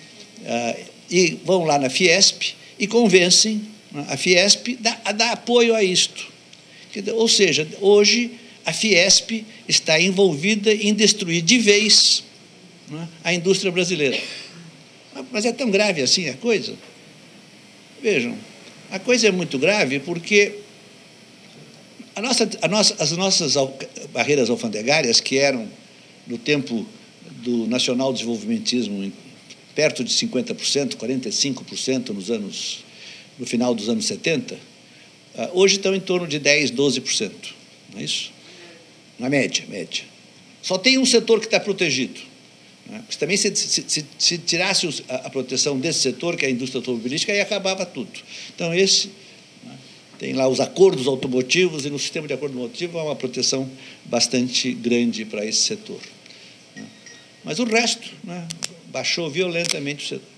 e vão lá na Fiesp e convencem a Fiesp a dar apoio a isto. Ou seja, hoje a Fiesp está envolvida em destruir de vez, né, a indústria brasileira. Mas é tão grave assim a coisa? Vejam, a coisa é muito grave porque as nossas barreiras alfandegárias, que eram, no tempo do nacional-desenvolvimentismo, perto de 50%, 45% no final dos anos 70, hoje estão em torno de 10%, 12%. Não é isso? Na média. Só tem um setor que está protegido, né? Porque também, se tirasse a proteção desse setor, que é a indústria automobilística, aí acabava tudo. Então, tem lá os acordos automotivos, e no sistema de acordo automotivo há uma proteção bastante grande para esse setor, né? Mas o resto, né, baixou violentamente o setor.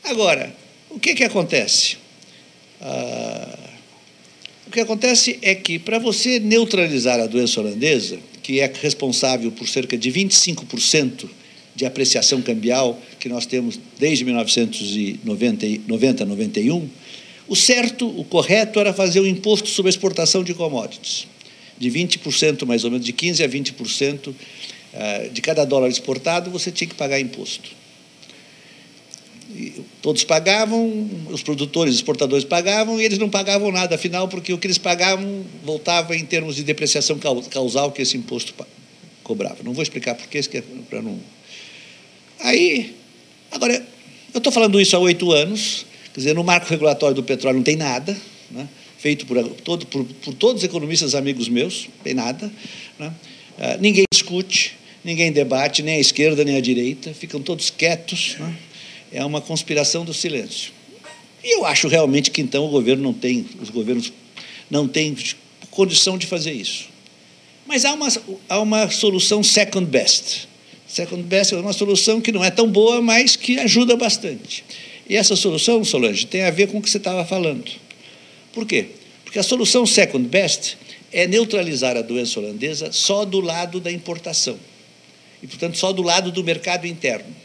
Agora, o que acontece? O que acontece é que, para você neutralizar a doença holandesa, que é responsável por cerca de 25% de apreciação cambial que nós temos desde 1990 a 91, o correto era fazer o imposto sobre a exportação de commodities, de 20% mais ou menos, de 15% a 20% de cada dólar exportado, você tinha que pagar imposto. E todos pagavam, os produtores, os exportadores pagavam, e eles não pagavam nada, afinal, porque o que eles pagavam voltava em termos de depreciação causal que esse imposto cobrava. Não vou explicar por quê, para não... Aí, agora, eu estou falando isso há 8 anos, quer dizer, no marco regulatório do petróleo não tem nada, né, feito por todos os economistas amigos meus, não tem nada, né, ninguém discute, ninguém debate, nem a esquerda, nem a direita, ficam todos quietos, né. É uma conspiração do silêncio. E eu acho realmente que, então, os governos não têm condição de fazer isso. Mas há uma solução second best. Second best é uma solução que não é tão boa, mas que ajuda bastante. E essa solução, Solange, tem a ver com o que você estava falando. Por quê? Porque a solução second best é neutralizar a doença holandesa só do lado da importação. E, portanto, só do lado do mercado interno.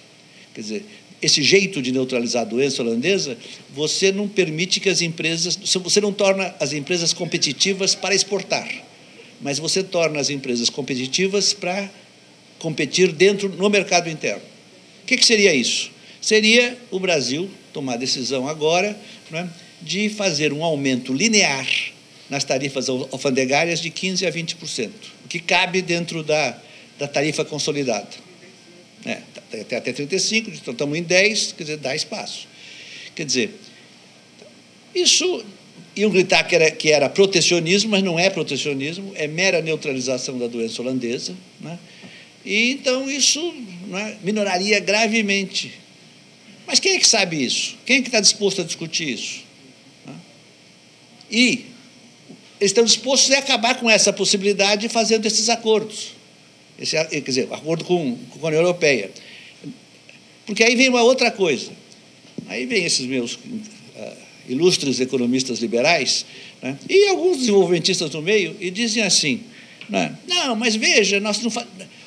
Quer dizer, esse jeito de neutralizar a doença holandesa, você não permite que as empresas... Você não torna as empresas competitivas para exportar, mas você torna as empresas competitivas para competir no mercado interno. O que seria isso? Seria o Brasil tomar a decisão agora, não é, de fazer um aumento linear nas tarifas alfandegárias de 15% a 20%, o que cabe dentro da tarifa consolidada. Até 35%, então estamos em 10%, quer dizer, dá espaço. Quer dizer, isso, iam gritar que era protecionismo, mas não é protecionismo, é mera neutralização da doença holandesa, né? E, então, isso, não é, minoraria gravemente. Mas quem é que sabe isso? Quem é que está disposto a discutir isso? E eles estão dispostos a acabar com essa possibilidade fazendo esses acordos. Quer dizer, acordo com a União Europeia. Porque aí vem uma outra coisa. Aí vem esses meus ilustres economistas liberais, né, e alguns desenvolvimentistas no meio, e dizem assim, né, não, mas veja,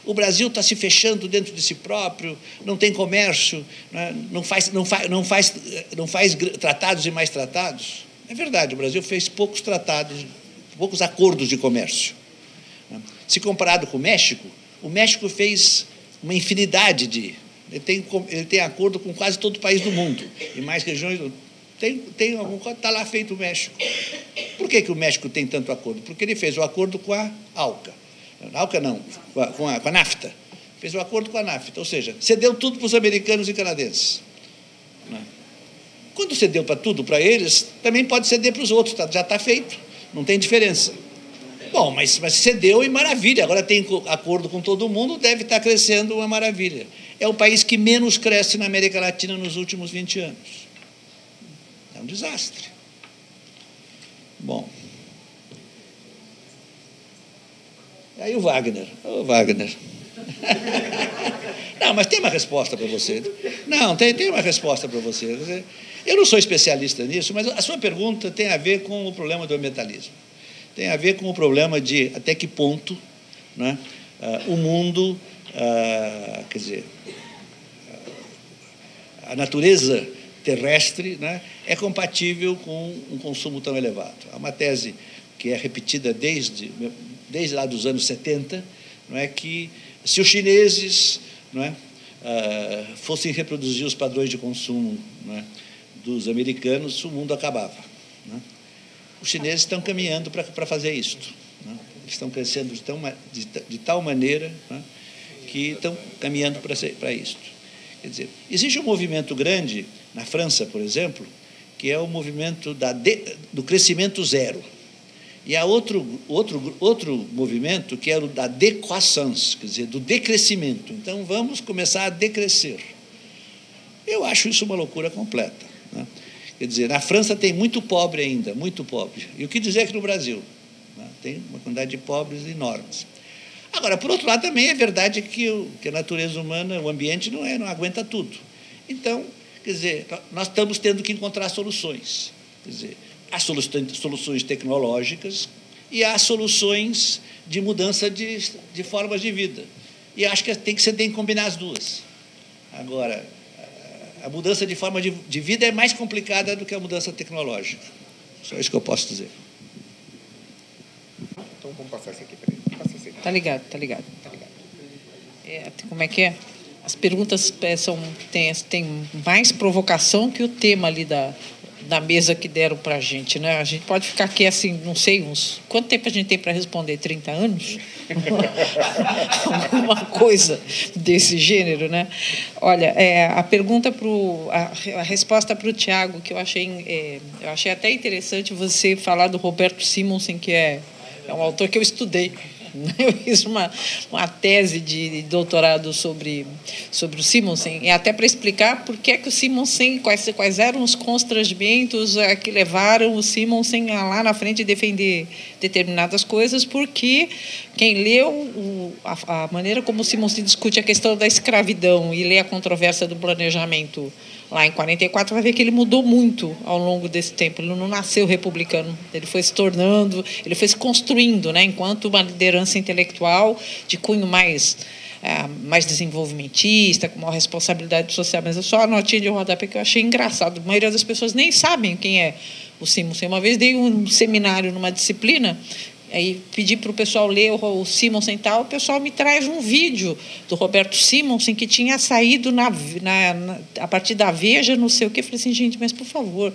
o Brasil está se fechando dentro de si próprio, não tem comércio, né, não faz tratados e mais tratados. É verdade, o Brasil fez poucos tratados, poucos acordos de comércio. Se comparado com o México fez uma infinidade de... Ele tem acordo com quase todo o país do mundo, e mais regiões... Tem algum coisa, está lá feito o México. Por que o México tem tanto acordo? Porque ele fez o acordo com a ALCA. ALCA não, com a NAFTA. Fez o acordo com a NAFTA, ou seja, cedeu tudo para os americanos e canadenses. Quando cedeu para tudo para eles, também pode ceder para os outros, já está feito, não tem diferença. Bom, mas cedeu e maravilha, agora tem acordo com todo mundo, deve estar crescendo uma maravilha. É o país que menos cresce na América Latina nos últimos 20 anos. É um desastre. Bom. E aí o Wagner. Ô, Wagner. Não, mas tem uma resposta para você. Não, tem uma resposta para você. Eu não sou especialista nisso, mas a sua pergunta tem a ver com o problema do ambientalismo. Tem a ver com o problema de até que ponto, né, o mundo, quer dizer, a natureza terrestre, né, é compatível com um consumo tão elevado. Há uma tese que é repetida desde lá dos anos 70, não é, que se os chineses, não é, fossem reproduzir os padrões de consumo, não é, dos americanos, o mundo acabava. Não é? Os chineses estão caminhando para fazer isto. Não é? Eles estão crescendo de tal maneira, não é, que estão caminhando para isto. Quer dizer, existe um movimento grande, na França, por exemplo, que é o movimento do crescimento zero. E há outro movimento que é o da décroissance, quer dizer, do decrescimento. Então, vamos começar a decrescer. Eu acho isso uma loucura completa. Né? Quer dizer, na França tem muito pobre ainda, muito pobre. E o que dizer aqui no Brasil? Né? Tem uma quantidade de pobres enormes. Agora, por outro lado, também é verdade que a natureza humana, o ambiente, não aguenta tudo. Então, quer dizer, nós estamos tendo que encontrar soluções. Quer dizer, há soluções tecnológicas e há soluções de mudança de formas de vida. E acho que tem que combinar as duas. Agora, a mudança de forma de vida é mais complicada do que a mudança tecnológica. Só isso que eu posso dizer. Então, vamos passar isso aqui. Tá ligado. Como é que é? As perguntas têm mais provocação que o tema ali da mesa que deram para a gente, né? A gente pode ficar aqui assim, não sei, quanto tempo a gente tem para responder? 30 anos? Alguma coisa desse gênero, né? Olha, a resposta para o Tiago, que eu achei até interessante você falar do Roberto Simonsen, que é um autor que eu estudei. Eu fiz uma tese de doutorado sobre o Simonsen, e até para explicar por que o Simonsen, quais eram os constrangimentos que levaram o Simonsen a lá na frente defender determinadas coisas, porque quem leu a maneira como o Simonsen discute a questão da escravidão e lê a controvérsia do planejamento lá em 44, vai ver que ele mudou muito ao longo desse tempo. Ele não nasceu republicano, ele foi se tornando, ele foi se construindo, né, enquanto uma liderança intelectual de cunho mais desenvolvimentista, com maior responsabilidade social. Mas é só a notinha de rodapé que eu achei engraçado. A maioria das pessoas nem sabem quem é o Simonsen. Uma vez dei um seminário numa disciplina, aí pedi para o pessoal ler o Simonsen e tal, o pessoal me traz um vídeo do Roberto Simonsen que tinha saído a partir da Veja, não sei o quê. Eu falei assim, gente, mas por favor,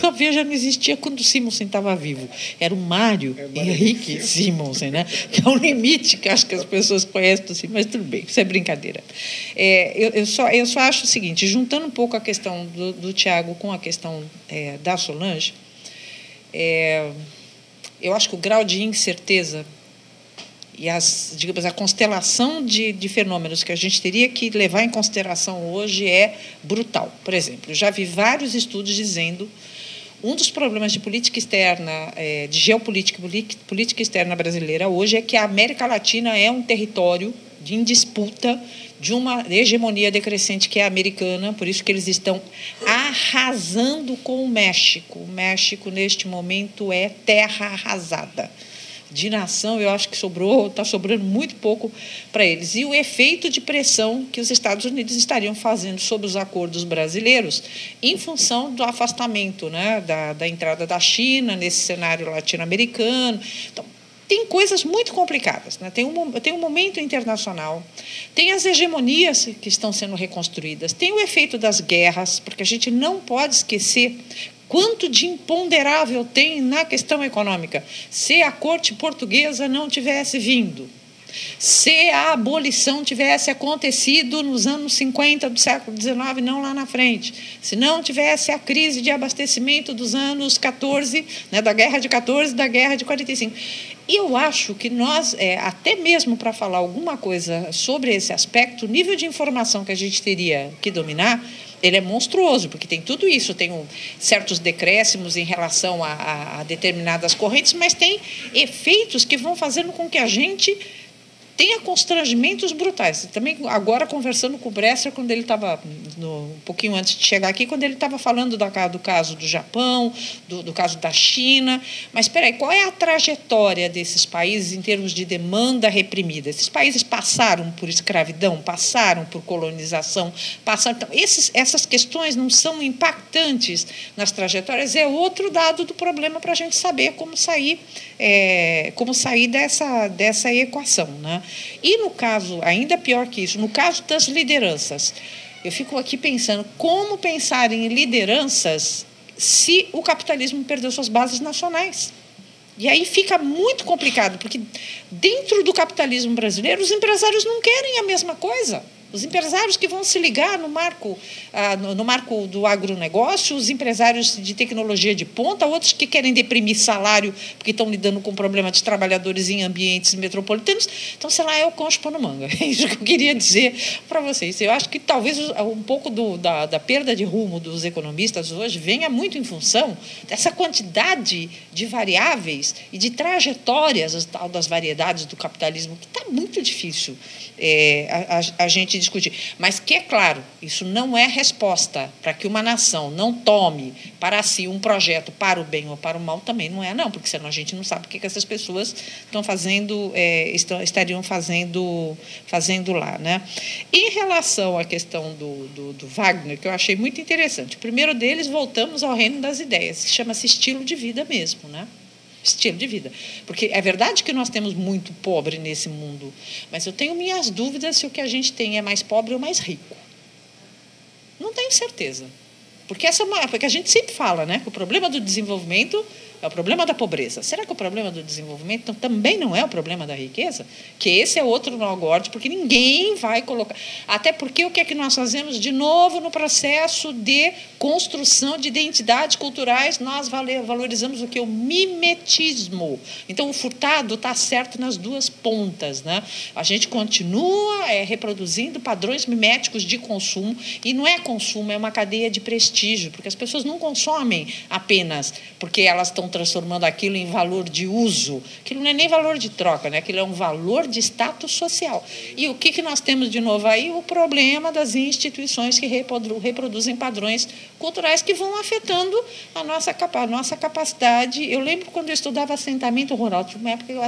a Veja não existia quando o Simonsen estava vivo. Era o Mário Henrique Simonsen, né? Que é um limite que acho que as pessoas conhecem assim, mas tudo bem, isso é brincadeira. Eu só acho o seguinte, juntando um pouco a questão do Tiago com a questão da Solange, eu acho que o grau de incerteza e a constelação de fenômenos que a gente teria que levar em consideração hoje é brutal. Por exemplo, eu já vi vários estudos dizendo um dos problemas de política externa, de geopolítica e política externa brasileira hoje é que a América Latina é um território em disputa de uma hegemonia decrescente que é a americana, por isso que eles estão arrasando com o México. O México, neste momento, é terra arrasada. De nação, eu acho que está sobrando muito pouco para eles. E o efeito de pressão que os Estados Unidos estariam fazendo sobre os acordos brasileiros em função do afastamento, né, da entrada da China nesse cenário latino-americano. Então, tem coisas muito complicadas, né? Tem um momento internacional, tem as hegemonias que estão sendo reconstruídas, tem o efeito das guerras, porque a gente não pode esquecer quanto de imponderável tem na questão econômica. Se a corte portuguesa não tivesse vindo, se a abolição tivesse acontecido nos anos 50 do século XIX, não lá na frente, se não tivesse a crise de abastecimento dos anos 14, né, da Guerra de 14, da Guerra de 45. E eu acho que nós, até mesmo para falar alguma coisa sobre esse aspecto, o nível de informação que a gente teria que dominar, ele é monstruoso, porque tem tudo isso, tem certos decréscimos em relação a determinadas correntes, mas tem efeitos que vão fazendo com que a gente tenha constrangimentos brutais. Também, agora, conversando com o Bresser, quando ele estava, um pouquinho antes de chegar aqui, quando ele estava falando do caso do Japão, do caso da China. Mas, espera aí, qual é a trajetória desses países em termos de demanda reprimida? Esses países passaram por escravidão, passaram por colonização, passaram... Então, essas questões não são impactantes nas trajetórias, é outro dado do problema para a gente saber como sair dessa equação, né? E no caso, ainda pior que isso, no caso das lideranças, eu fico aqui pensando como pensar em lideranças se o capitalismo perdeu suas bases nacionais. E aí fica muito complicado, porque dentro do capitalismo brasileiro os empresários não querem a mesma coisa. Os empresários que vão se ligar no marco do agronegócio, os empresários de tecnologia de ponta, outros que querem deprimir salário porque estão lidando com problema de trabalhadores em ambientes metropolitanos. Então, sei lá, é o concho pano manga. É isso que eu queria dizer para vocês. Eu acho que talvez um pouco da perda de rumo dos economistas hoje venha muito em função dessa quantidade de variáveis e de trajetórias, as tal das variedades do capitalismo, que está muito difícil a gente discutir. Mas que, é claro, isso não é resposta para que uma nação não tome para si um projeto para o bem ou para o mal, também não é, não, porque senão a gente não sabe o que essas pessoas estão fazendo, estariam fazendo lá, né? Em relação à questão do Wagner, que eu achei muito interessante, o primeiro deles, voltamos ao reino das ideias, chama-se estilo de vida mesmo, né? Estilo de vida. Porque é verdade que nós temos muito pobre nesse mundo, mas eu tenho minhas dúvidas se o que a gente tem é mais pobre ou mais rico. Não tenho certeza. Porque porque a gente sempre fala, né, que o problema do desenvolvimento É o problema da pobreza. Será que o problema do desenvolvimento também não é o problema da riqueza? Que esse é outro nó gordo, porque ninguém vai colocar. Até porque o que é que nós fazemos de novo no processo de construção de identidades culturais? Nós valorizamos o que? O mimetismo. Então, o Furtado está certo nas duas pontas, né? A gente continua reproduzindo padrões miméticos de consumo, e não é consumo, é uma cadeia de prestígio, porque as pessoas não consomem apenas porque elas estão transformando aquilo em valor de uso. Aquilo não é nem valor de troca, né? Aquilo é um valor de status social. E o que nós temos de novo aí? O problema das instituições que reproduzem padrões culturais que vão afetando a nossa capacidade. Eu lembro quando eu estudava assentamento rural, tinha uma época que eu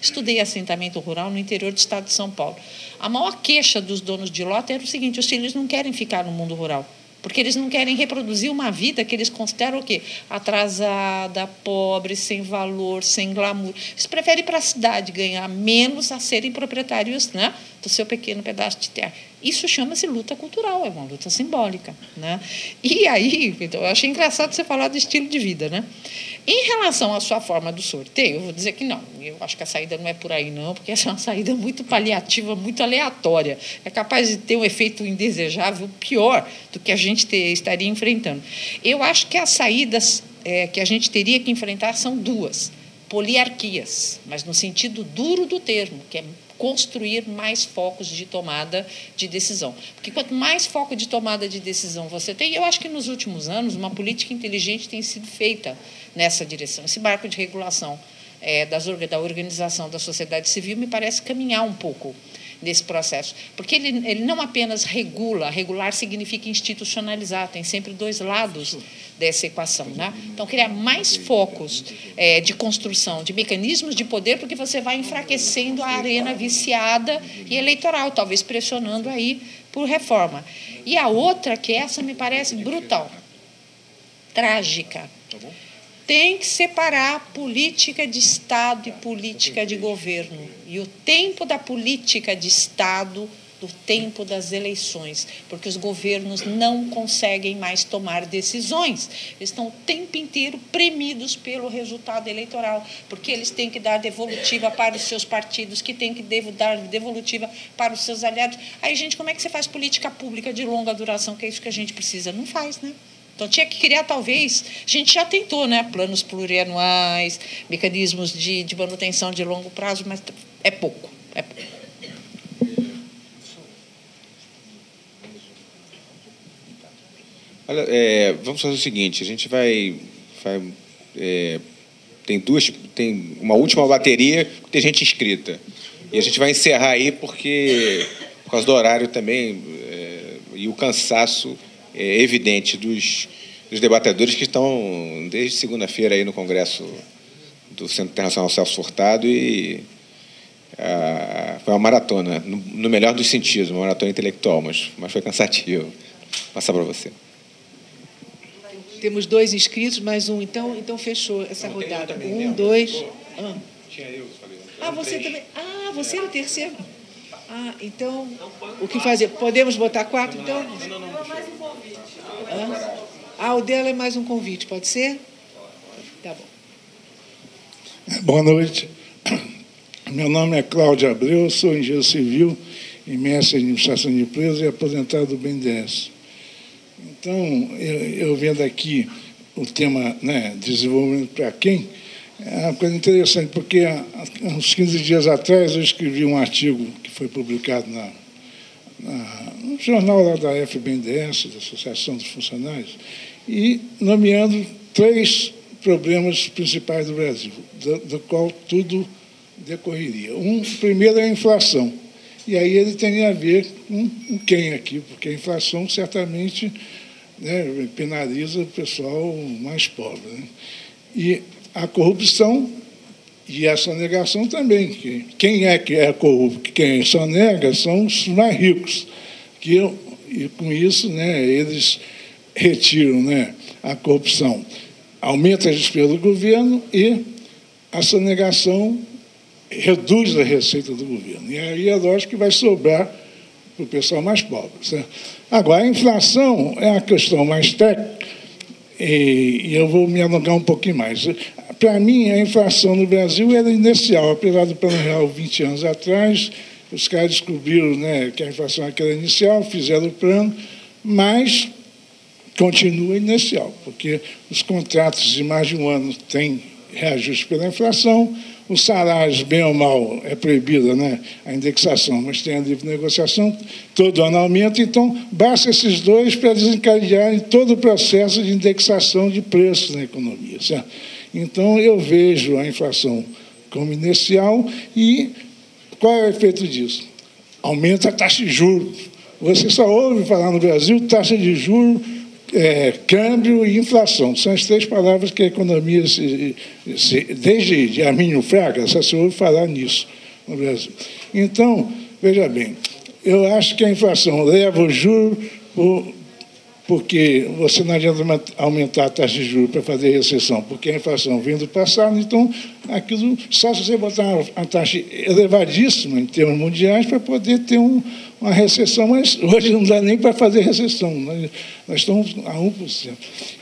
estudei assentamento rural no interior do estado de São Paulo. A maior queixa dos donos de lote era o seguinte: os filhos não querem ficar no mundo rural, porque eles não querem reproduzir uma vida que eles consideram o quê? Atrasada, pobre, sem valor, sem glamour. Eles preferem ir para a cidade ganhar menos a serem proprietários, né, do seu pequeno pedaço de terra. Isso chama-se luta cultural, é uma luta simbólica, né? E aí, então, eu achei engraçado você falar do estilo de vida, né? Em relação à sua forma do sorteio, eu vou dizer que não. Eu acho que a saída não é por aí, não, porque essa é uma saída muito paliativa, muito aleatória. É capaz de ter um efeito indesejável pior do que a gente estaria enfrentando. Eu acho que as saídas que a gente teria que enfrentar são duas: poliarquias, mas no sentido duro do termo, que é construir mais focos de tomada de decisão. Porque quanto mais foco de tomada de decisão você tem, eu acho que nos últimos anos uma política inteligente tem sido feita nessa direção. Esse marco de regulação da organização da sociedade civil me parece caminhar um pouco nesse processo, porque ele não apenas regula. Regular significa institucionalizar, tem sempre dois lados dessa equação, né? Então, criar mais focos de construção, de mecanismos de poder, porque você vai enfraquecendo a arena viciada e eleitoral, talvez pressionando aí por reforma. E a outra, que essa me parece brutal, trágica. Tem que separar política de Estado e política de governo. E o tempo da política de Estado do tempo das eleições, porque os governos não conseguem mais tomar decisões. Eles estão o tempo inteiro premidos pelo resultado eleitoral, porque eles têm que dar devolutiva para os seus partidos, que têm que dar devolutiva para os seus aliados. Aí, gente, como é que você faz política pública de longa duração, que é isso que a gente precisa? Não faz, né? Então, tinha que criar, talvez, a gente já tentou, né? Planos plurianuais, mecanismos de manutenção de longo prazo, mas é pouco. Olha, vamos fazer o seguinte: a gente tem uma última bateria, tem gente inscrita. E a gente vai encerrar aí por causa do horário também, e o cansaço evidente dos debatedores que estão desde segunda-feira aí no Congresso do Centro Internacional Celso Furtado, e foi uma maratona, no melhor dos sentidos, uma maratona intelectual, mas foi cansativo. Vou passar para você. Temos 2 inscritos, mais um. Então fechou essa rodada. 1, 2... Tinha eu, falei. Você também. Você é o terceiro? Então, o que fazer? Podemos botar 4, então? Não. Mais um convite. O dela é mais um convite, pode ser? Tá bom. Boa noite. Meu nome é Cláudio Abreu, sou engenheiro civil e mestre em administração de empresas e aposentado do BNDES. Então, eu vendo aqui o tema, né, desenvolvimento para quem, é uma coisa interessante, porque há uns 15 dias atrás eu escrevi um artigo que foi publicado no jornal lá da FBNDES, da Associação dos Funcionários, e nomeando 3 problemas principais do Brasil, do qual tudo decorreria. O primeiro é a inflação. E aí ele tem a ver com quem aqui, porque a inflação certamente, né, penaliza o pessoal mais pobre, né? E a corrupção e a sonegação também. Quem é que é corrupto? Quem sonega são os mais ricos. E com isso, né, eles retiram, né, a corrupção. Aumenta a despesa do governo e a sonegação reduz a receita do governo. E aí é lógico que vai sobrar para o pessoal mais pobre, certo? Agora, a inflação é uma questão mais técnica, e eu vou me alongar um pouquinho mais. para mim, a inflação no Brasil era inicial, apesar do Plano Real 20 anos atrás, os caras descobriram, né, que a inflação era inicial, fizeram o plano, mas continua inicial, porque os contratos de mais de um ano têm reajuste pela inflação, os salários, bem ou mal, é proibida, né, a indexação, mas tem a livre negociação, todo ano aumenta, então basta esses dois para desencadearem todo o processo de indexação de preços na economia, certo? Então, eu vejo a inflação como inicial e qual é o efeito disso? Aumenta a taxa de juros. Você só ouve falar no Brasil taxa de juros, câmbio e inflação. São as três palavras que a economia, desde Arminio Fraga, só se ouve falar nisso no Brasil. Então, veja bem, eu acho que a inflação leva o juro porque você não adianta aumentar a taxa de juros para fazer recessão, porque a inflação vem do passado, então, aquilo, só se você botar uma taxa elevadíssima em termos mundiais para poder ter uma recessão, mas hoje não dá nem para fazer recessão, nós estamos a 1%.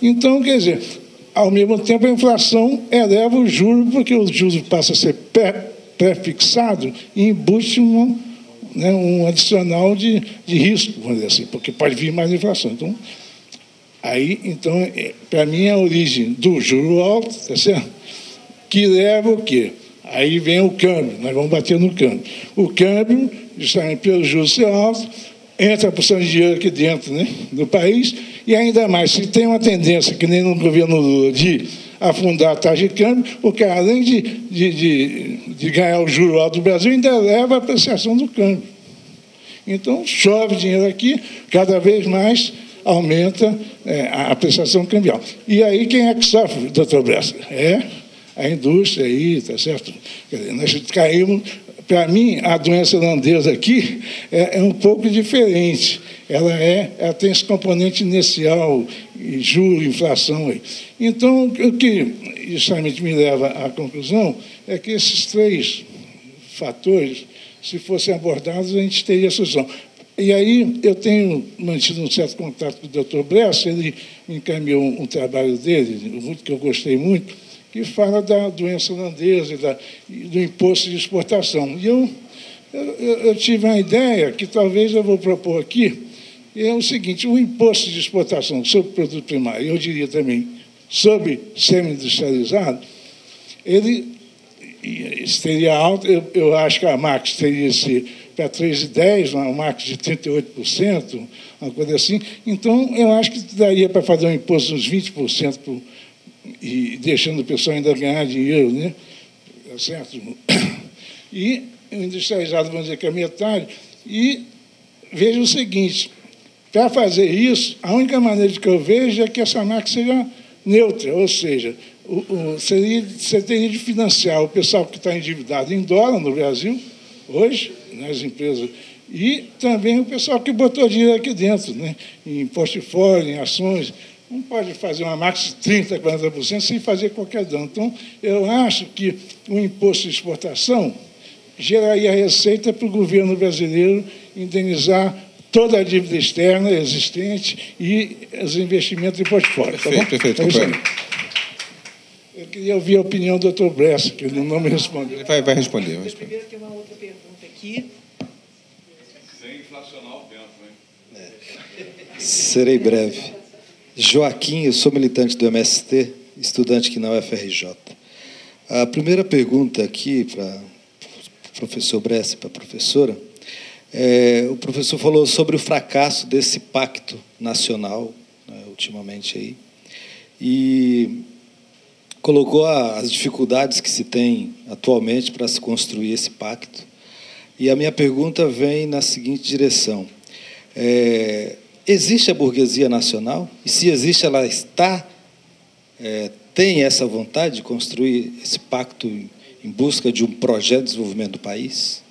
Então, quer dizer, ao mesmo tempo a inflação eleva o juro, porque o juro passa a ser pré-fixado e embute um adicional de risco, vamos dizer assim, porque pode vir mais inflação. Então, para mim, é a origem do juro alto, tá certo? Que leva o quê? Aí vem o câmbio, nós vamos bater no câmbio. O câmbio, justamente pelo juro ser alto, entra a porção de dinheiro aqui dentro, né, do país, e ainda mais, se tem uma tendência, que nem no governo Lula, de afundar a taxa de câmbio, o cara, além de ganhar o juro alto do Brasil, ainda leva a apreciação do câmbio. Então, chove dinheiro aqui, cada vez mais aumenta a apreciação cambial. E aí, quem é que sofre, doutor Bressa? É a indústria aí, está certo? Quer dizer, nós caímos. Para mim, a doença holandesa aqui é um pouco diferente. Ela tem esse componente inicial, juro, inflação. Aí. Então, o que justamente me leva à conclusão é que esses três fatores, se fossem abordados, a gente teria solução. E aí eu tenho mantido um certo contato com o doutor Bressa, ele encaminhou um trabalho dele, que eu gostei muito, que fala da doença holandesa e do imposto de exportação. E eu tive uma ideia, que talvez eu vou propor aqui, é o seguinte: o imposto de exportação sobre produto primário, eu diria também sobre semi-industrializado, ele seria alto, eu acho que a Max teria que ser para 3,10, uma Max de 38%, uma coisa assim. Então, eu acho que daria para fazer um imposto de uns 20%, e deixando o pessoal ainda ganhar dinheiro, né? Certo? E o industrializado, vamos dizer que é metade. E veja o seguinte: para fazer isso, a única maneira que eu vejo é que essa Max seja neutra, ou seja, você teria de financiar o pessoal que está endividado em dólar no Brasil, hoje, nas empresas, e também o pessoal que botou dinheiro aqui dentro, né, em portfólio, em ações. Não pode fazer uma Max de 30%, 40% sem fazer qualquer dano. Então, eu acho que o imposto de exportação geraria receita para o governo brasileiro indenizar toda a dívida externa existente e os investimentos em portfólio. Perfeito, tá bom? perfeito. Eu queria ouvir a opinião do doutor Bressa, que ele não me respondeu. Ele vai responder. Primeiro tem uma outra pergunta aqui. Sem inflacionar o tempo, hein? Serei breve. Joaquim, eu sou militante do MST, estudante aqui na UFRJ. A primeira pergunta aqui para o professor Bressa e para a professora, o professor falou sobre o fracasso desse pacto nacional, né, ultimamente aí, e colocou as dificuldades que se tem atualmente para se construir esse pacto. E a minha pergunta vem na seguinte direção: existe a burguesia nacional? E se existe, ela tem essa vontade de construir esse pacto em busca de um projeto de desenvolvimento do país?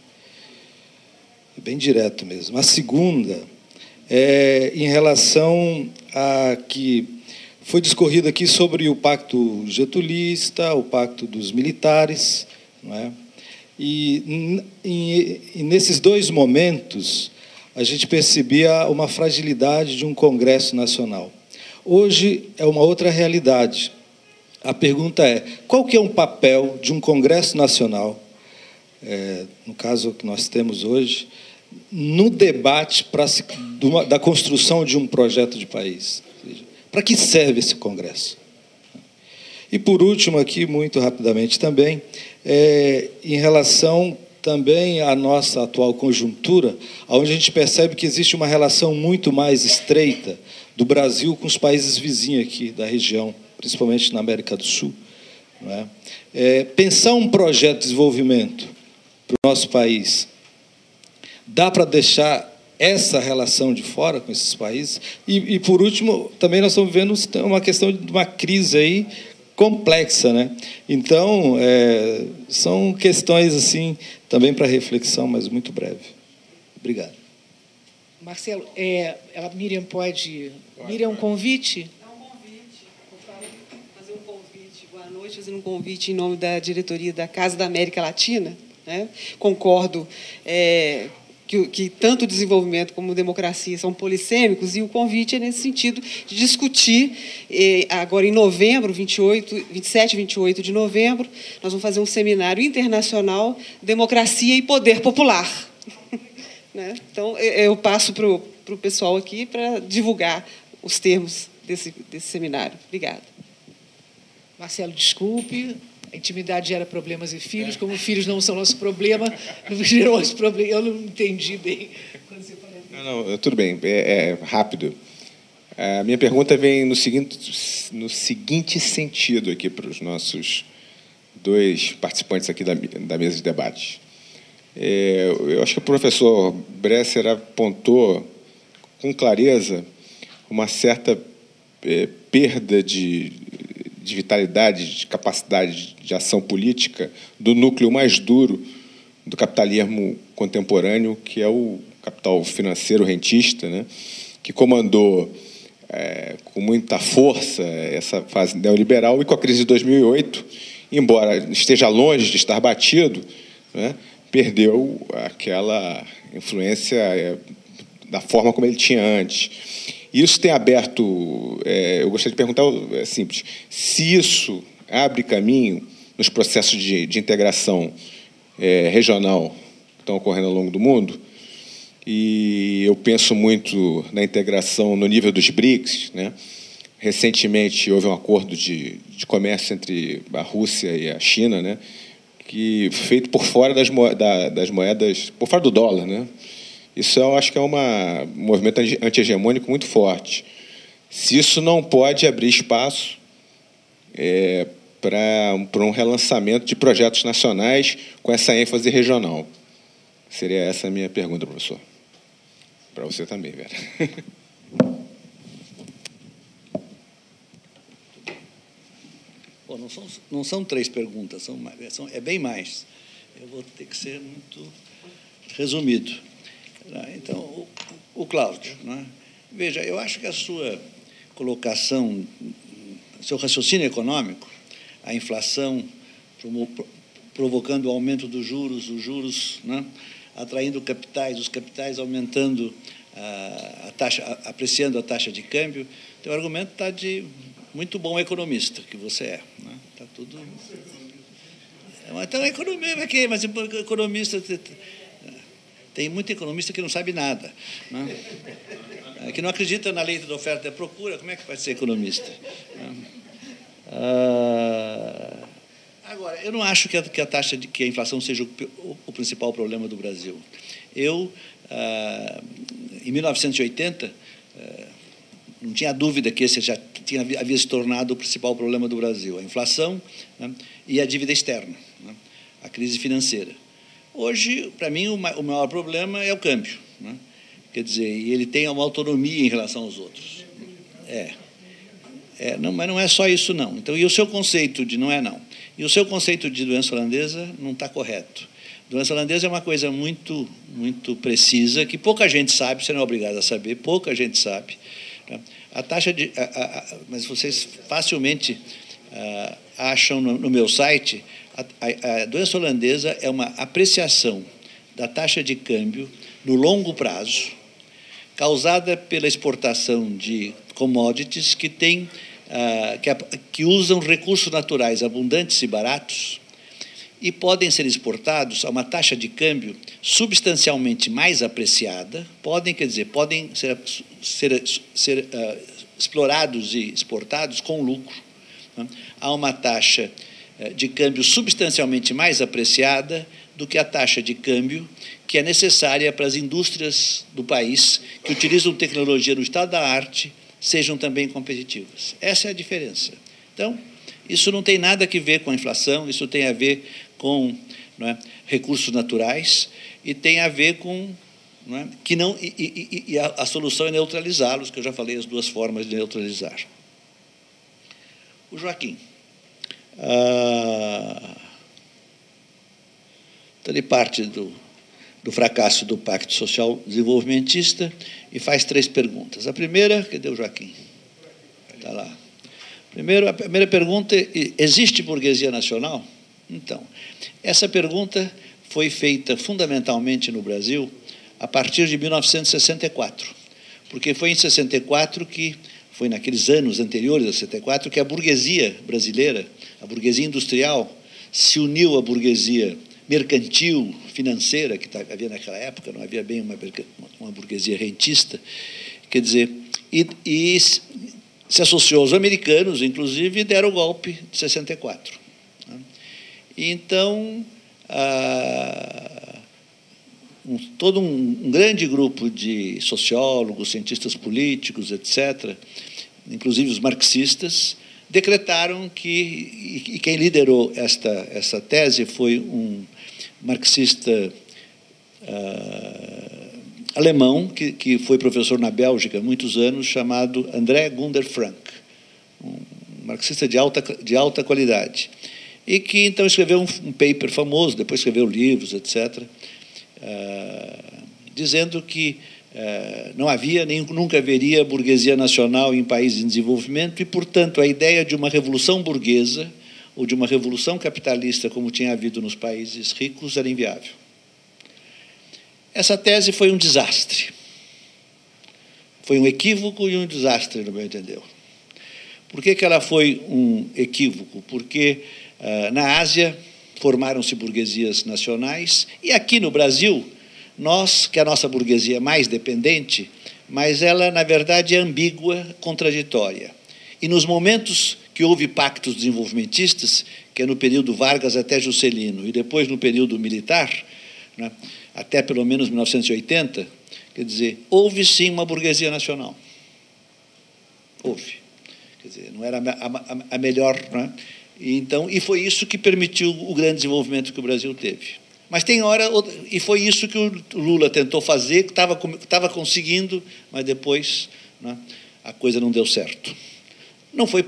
É bem direto mesmo. A segunda é em relação a que foi discorrido aqui sobre o pacto getulista, o pacto dos militares, não é? E nesses dois momentos a gente percebia uma fragilidade de um Congresso Nacional. Hoje é uma outra realidade. A pergunta é: qual que é um papel de um Congresso Nacional, no caso que nós temos hoje, no debate da construção de um projeto de país? Para que serve esse Congresso? E, por último, aqui, muito rapidamente também, em relação também à nossa atual conjuntura, onde a gente percebe que existe uma relação muito mais estreita do Brasil com os países vizinhos aqui da região, principalmente na América do Sul. Não é? Pensar um projeto de desenvolvimento para o nosso país, dá para deixar essa relação de fora com esses países? E, por último, também nós estamos vivendo uma questão de uma crise aí complexa, né? Então, são questões assim também para reflexão, mas muito breve. Obrigado. Marcelo, a Miriam pode... Miriam, um convite? É um convite. Vou fazer um convite. Boa noite, fazendo um convite em nome da diretoria da Casa da América Latina. Né? Concordo que tanto o desenvolvimento como a democracia são polissêmicos, e o convite é nesse sentido de discutir, agora em novembro, 27 e 28 de novembro, nós vamos fazer um seminário internacional, Democracia e Poder Popular. Né? Então, eu passo para o pessoal aqui para divulgar os termos desse seminário. Obrigada. Marcelo, desculpe. A intimidade gera problemas e filhos. Como filhos não são nosso problema, não gerou esse problema. Eu não entendi bem quando você falou. Não, tudo bem, rápido. A minha pergunta vem no seguinte sentido aqui para os nossos dois participantes aqui da mesa de debate. Eu acho que o professor Bresser apontou com clareza uma certa perda de vitalidade, de capacidade de ação política do núcleo mais duro do capitalismo contemporâneo, que é o capital financeiro rentista, né, que comandou com muita força essa fase neoliberal, e com a crise de 2008, embora esteja longe de estar batido, né, perdeu aquela influência da forma como ele tinha antes. Isso tem aberto... eu gostaria de perguntar, simples, se isso abre caminho nos processos de integração regional que estão ocorrendo ao longo do mundo, e eu penso muito na integração no nível dos BRICS, né? Recentemente houve um acordo de comércio entre a Rússia e a China, né? Que feito por fora das moedas, por fora do dólar, né? Isso eu acho que é um movimento anti-hegemônico muito forte. Se isso não pode abrir espaço para um relançamento de projetos nacionais com essa ênfase regional. Seria essa a minha pergunta, professor. Para você também, Vera. Bom, não são 3 perguntas, é bem mais. Eu vou ter que ser muito resumido. Então, o Cláudio, né? Veja, eu acho que a sua colocação, seu raciocínio econômico, a inflação provocando o aumento dos juros, os juros, né, atraindo capitais, os capitais aumentando a taxa, apreciando a taxa de câmbio, teu argumento está de muito bom economista que você é. Né? Está tudo... Então, economista, mas economista... Tem muito economista que não sabe nada, né? Que não acredita na lei da oferta e da procura. Como é que vai ser economista? Agora, eu não acho que a inflação seja o principal problema do Brasil. Em 1980, não tinha dúvida que esse havia se tornado o principal problema do Brasil, a inflação, né, e a dívida externa, né, a crise financeira. Hoje, para mim, o maior problema é o câmbio, né? Quer dizer, ele tem uma autonomia em relação aos outros. Não, mas não é só isso, não. Então, e o seu conceito de não é não? E o seu conceito de doença holandesa não está correto. Doença holandesa é uma coisa muito, muito precisa, que pouca gente sabe, você não é obrigado a saber, pouca gente sabe. Tá? A taxa de... mas vocês facilmente acham no meu site... A doença holandesa é uma apreciação da taxa de câmbio no longo prazo, causada pela exportação de commodities que têm que usam recursos naturais abundantes e baratos e podem ser exportados a uma taxa de câmbio substancialmente mais apreciada, podem ser explorados e exportados com lucro, né, a uma taxa de câmbio substancialmente mais apreciada do que a taxa de câmbio que é necessária para as indústrias do país que utilizam tecnologia no estado da arte sejam também competitivas. Essa é a diferença. Então, isso não tem nada a ver com a inflação, isso tem a ver com, não é, recursos naturais e tem a ver com, não é, que não e a solução é neutralizá-los, que eu já falei as duas formas de neutralizar. O Joaquim. Então, ele parte do fracasso do Pacto Social Desenvolvimentista e faz 3 perguntas. A primeira, cadê o Joaquim? Está lá. A primeira pergunta é: existe burguesia nacional? Então, essa pergunta foi feita fundamentalmente no Brasil a partir de 1964, porque foi em 64 que, foi naqueles anos anteriores a 64, que a burguesia brasileira, a burguesia industrial, se uniu à burguesia mercantil, financeira, que havia naquela época, não havia bem uma burguesia rentista, quer dizer, e se associou aos americanos, inclusive, e deram o golpe de 64. E então, todo um grande grupo de sociólogos, cientistas políticos, etc., inclusive os marxistas, decretaram que, e quem liderou essa tese foi um marxista alemão, que foi professor na Bélgica há muitos anos, chamado André Gunder Frank, um marxista de alta qualidade, e que então escreveu um paper famoso, depois escreveu livros, etc., dizendo que não havia, nem nunca haveria burguesia nacional em países em desenvolvimento e, portanto, a ideia de uma revolução burguesa ou de uma revolução capitalista, como tinha havido nos países ricos, era inviável. Essa tese foi um desastre. Foi um equívoco e um desastre, no meu entender. Por que ela foi um equívoco? Porque na Ásia formaram-se burguesias nacionais e aqui no Brasil, que a nossa burguesia é mais dependente, mas ela, na verdade, é ambígua, contraditória. E nos momentos que houve pactos desenvolvimentistas, que é no período Vargas até Juscelino, e depois no período militar, né, até pelo menos 1980, quer dizer, houve sim uma burguesia nacional. Houve. Quer dizer, não era a melhor, né? E foi isso que permitiu o grande desenvolvimento que o Brasil teve. Mas tem hora, e foi isso que o Lula tentou fazer, que estava conseguindo, mas depois, né, a coisa não deu certo. Não foi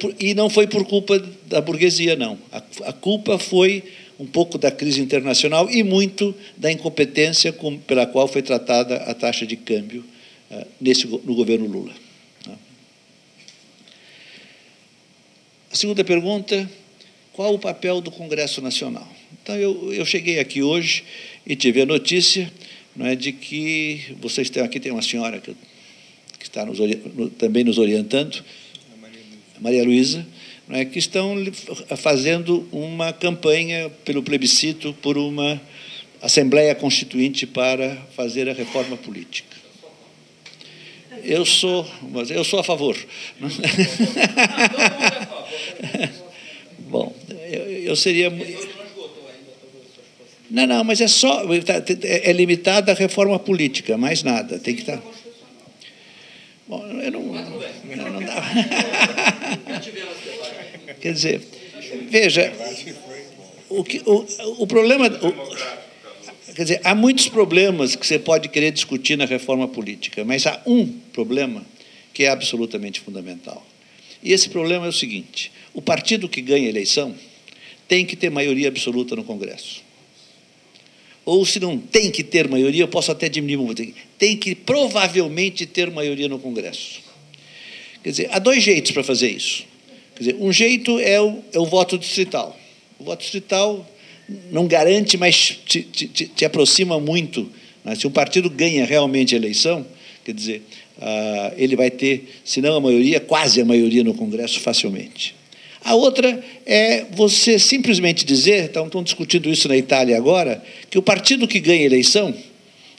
por culpa da burguesia, não. A culpa foi um pouco da crise internacional e muito da incompetência pela qual foi tratada a taxa de câmbio no governo Lula. A segunda pergunta: qual o papel do Congresso Nacional? Então, eu cheguei aqui hoje e tive a notícia, não é, de que vocês têm aqui, tem uma senhora que está também nos orientando, a Maria Luísa, não é, que estão fazendo uma campanha pelo plebiscito por uma Assembleia Constituinte para fazer a reforma política. Eu sou a favor. Bom, eu seria... Não, mas é limitada a reforma política, mais nada, tem que estar... Bom, eu não dá. Quer dizer, veja, o problema... Quer dizer, há muitos problemas que você pode querer discutir na reforma política, mas há um problema que é absolutamente fundamental. E esse problema é o seguinte: o partido que ganha a eleição tem que ter maioria absoluta no Congresso. Ou, se não tem que ter maioria, eu posso até diminuir um pouco. Tem que provavelmente ter maioria no Congresso. Quer dizer, há 2 jeitos para fazer isso. Quer dizer, um jeito é o voto distrital. O voto distrital não garante, mas te aproxima muito, né? Se um partido ganha realmente a eleição, quer dizer, ele vai ter, se não a maioria, quase a maioria no Congresso facilmente. A outra é você simplesmente dizer, estão discutindo isso na Itália agora, que o partido que ganha a eleição,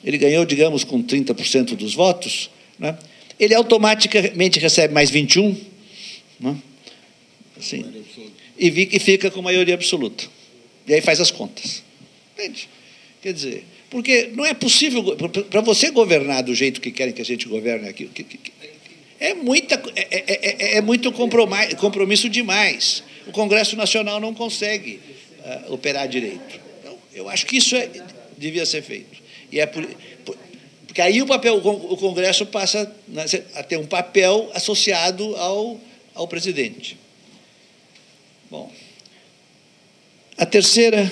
ele ganhou, digamos, com 30% dos votos, né, ele automaticamente recebe mais 21, né, assim, e fica com maioria absoluta. E aí faz as contas. Entende? Quer dizer, porque não é possível, para você governar do jeito que querem que a gente governe aqui, é muito compromisso demais. O Congresso Nacional não consegue operar direito. Então, eu acho que isso devia ser feito. E porque aí o Congresso passa a ter um papel associado ao presidente. Bom, a terceira,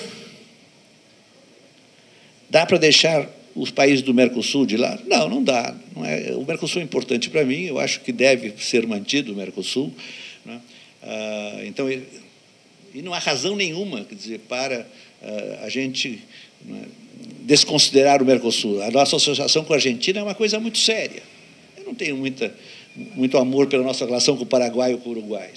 dá para deixar os países do Mercosul de lado? Não, não dá. Não é, o Mercosul é importante para mim, eu acho que deve ser mantido o Mercosul, né? Então, e não há razão nenhuma, quer dizer, para a gente, né, desconsiderar o Mercosul. A nossa associação com a Argentina é uma coisa muito séria. Eu não tenho muito amor pela nossa relação com o Paraguai ou com o Uruguai.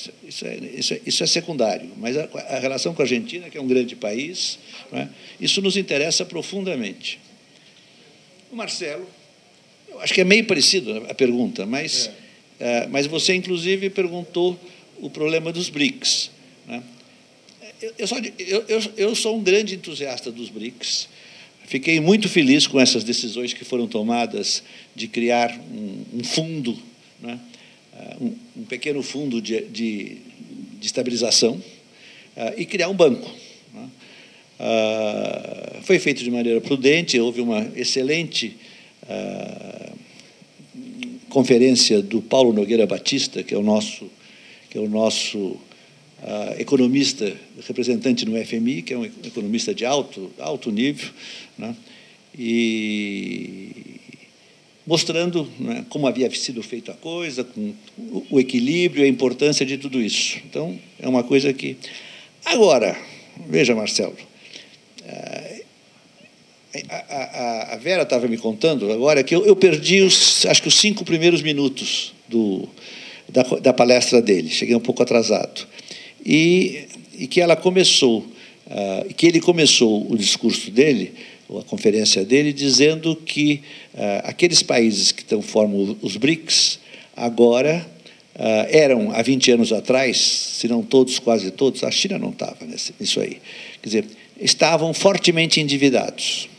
Isso é secundário. Mas a relação com a Argentina, que é um grande país, né, isso nos interessa profundamente. O Marcelo, eu acho que é meio parecido a pergunta, mas você, inclusive, perguntou o problema dos BRICS, né? Eu sou um grande entusiasta dos BRICS. Fiquei muito feliz com essas decisões que foram tomadas de criar um fundo, né, um pequeno fundo de estabilização, e criar um banco, né. Foi feito de maneira prudente, houve uma excelente conferência do Paulo Nogueira Batista, que é o nosso economista representante no FMI, que é um economista de alto nível, né, e mostrando, né, como havia sido feita a coisa, com o equilíbrio e a importância de tudo isso. Então, é uma coisa que... Agora, veja, Marcelo, a Vera estava me contando agora que eu perdi, acho que os 5 primeiros minutos da palestra dele, cheguei um pouco atrasado. E que ela começou, que ele começou o discurso dele, ou a conferência dele, dizendo que aqueles países que formam os BRICS agora eram, há 20 anos atrás, se não todos, quase todos, a China não estava nisso aí, quer dizer, estavam fortemente endividados.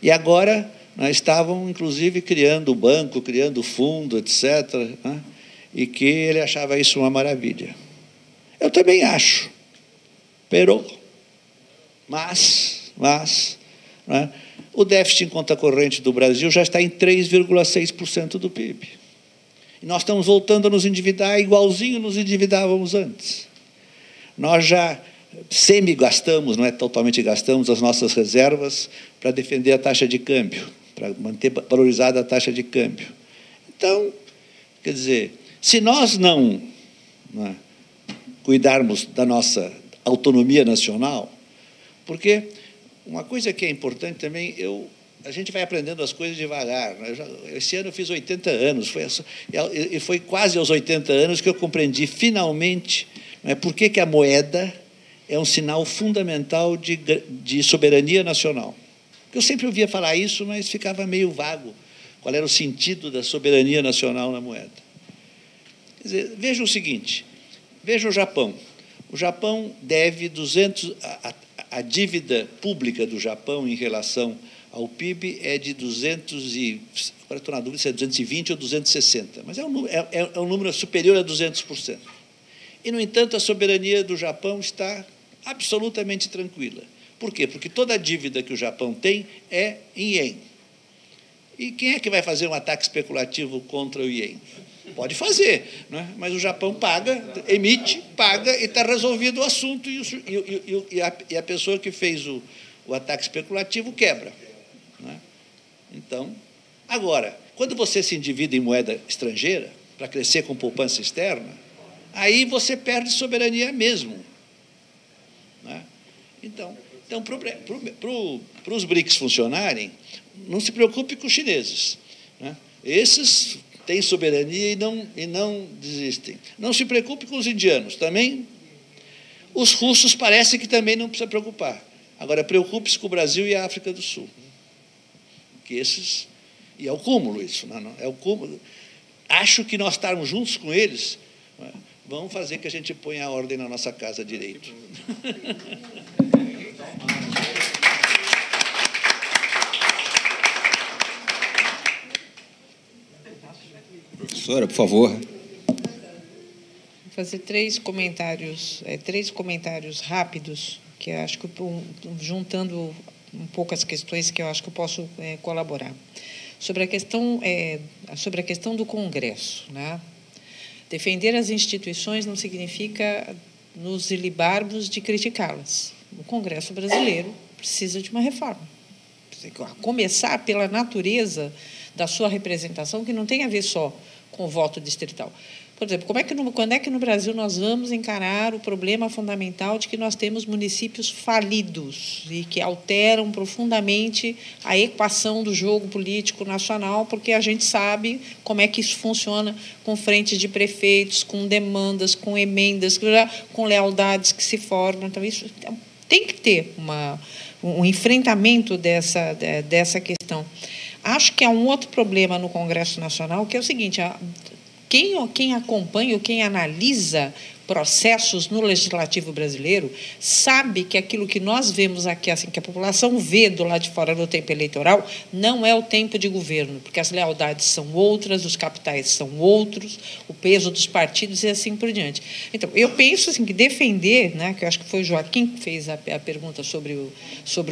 E agora estavam, inclusive, criando banco, criando fundo, etc., né, e que ele achava isso uma maravilha. Eu também acho, mas né, o déficit em conta corrente do Brasil já está em 3,6% do PIB. E nós estamos voltando a nos endividar igualzinho nos endividávamos antes. Nós já semi-gastamos, não é totalmente gastamos, as nossas reservas para defender a taxa de câmbio, para manter valorizada a taxa de câmbio. Então, quer dizer, se nós não cuidarmos da nossa autonomia nacional, porque uma coisa que é importante também, a gente vai aprendendo as coisas devagar, né? Esse ano eu fiz 80 anos, e foi quase aos 80 anos que eu compreendi, finalmente, né, por que a moeda é um sinal fundamental de soberania nacional. Eu sempre ouvia falar isso, mas ficava meio vago qual era o sentido da soberania nacional na moeda. Quer dizer, veja o seguinte, veja o Japão. O Japão deve a dívida pública do Japão em relação ao PIB é de 200 e... Agora estou na dúvida se é 220 ou 260, mas é um número superior a 200%. E, no entanto, a soberania do Japão está absolutamente tranquila. Por quê? Porque toda a dívida que o Japão tem é em ien. E quem é que vai fazer um ataque especulativo contra o ien? Pode fazer, né? Mas o Japão paga, emite, paga e está resolvido o assunto, e a pessoa que fez o ataque especulativo quebra, né? Então, agora, quando você se endivida em moeda estrangeira, para crescer com poupança externa, aí você perde soberania mesmo, né? Então para os BRICS funcionarem, não se preocupe com os chineses, né? Esses têm soberania e não desistem. Não se preocupe com os indianos, também. Os russos parece que também não precisa preocupar. Agora, preocupe-se com o Brasil e a África do Sul. Que esses... E é o cúmulo isso, não é o cúmulo. Acho que nós estarmos juntos com eles, vamos fazer que a gente ponha a ordem na nossa casa direito. Professora, por favor. Vou fazer três comentários rápidos, que eu acho que, juntando um pouco as questões que eu acho que eu posso colaborar. Sobre a questão do Congresso, né? Defender as instituições não significa nos ilibarmos de criticá-las. O Congresso brasileiro precisa de uma reforma. A começar pela natureza da sua representação, que não tem a ver só com o voto distrital. Por exemplo, quando é que no Brasil nós vamos encarar o problema fundamental de que nós temos municípios falidos e que alteram profundamente a equação do jogo político nacional, porque a gente sabe como é que isso funciona com frentes de prefeitos, com demandas, com emendas, com lealdades que se formam. Então, isso tem que ter um enfrentamento dessa questão. Acho que há um outro problema no Congresso Nacional, que é o seguinte: quem acompanha ou quem analisa processos no legislativo brasileiro sabe que aquilo que nós vemos aqui, assim, que a população vê do lado de fora no tempo eleitoral, não é o tempo de governo, porque as lealdades são outras, os capitais são outros, o peso dos partidos e assim por diante. Então, eu penso assim, que defender, né, que eu acho que foi o Joaquim que fez a pergunta sobre o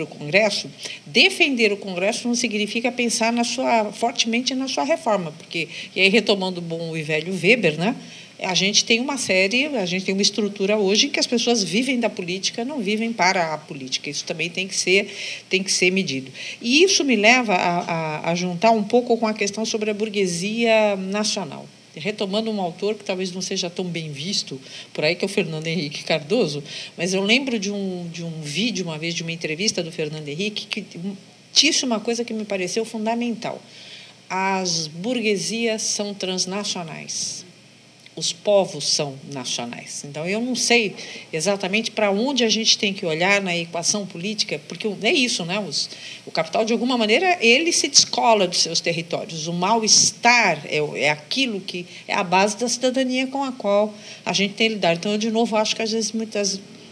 Congresso, defender o Congresso não significa pensar fortemente na sua reforma, porque, e aí retomando o bom e velho Weber, né, a gente tem uma estrutura hoje em que as pessoas vivem da política, não vivem para a política. Isso também tem que ser medido. E isso me leva a juntar um pouco com a questão sobre a burguesia nacional. Retomando um autor que talvez não seja tão bem visto por aí, que é o Fernando Henrique Cardoso, mas eu lembro de um vídeo, uma vez, de uma entrevista do Fernando Henrique, que disse uma coisa que me pareceu fundamental. As burguesias são transnacionais. Os povos são nacionais. Então, eu não sei exatamente para onde a gente tem que olhar na equação política, porque é isso, né? O capital, de alguma maneira, ele se descola dos seus territórios. O mal-estar é aquilo que é a base da cidadania com a qual a gente tem que lidar. Então, eu, de novo, acho que, às vezes,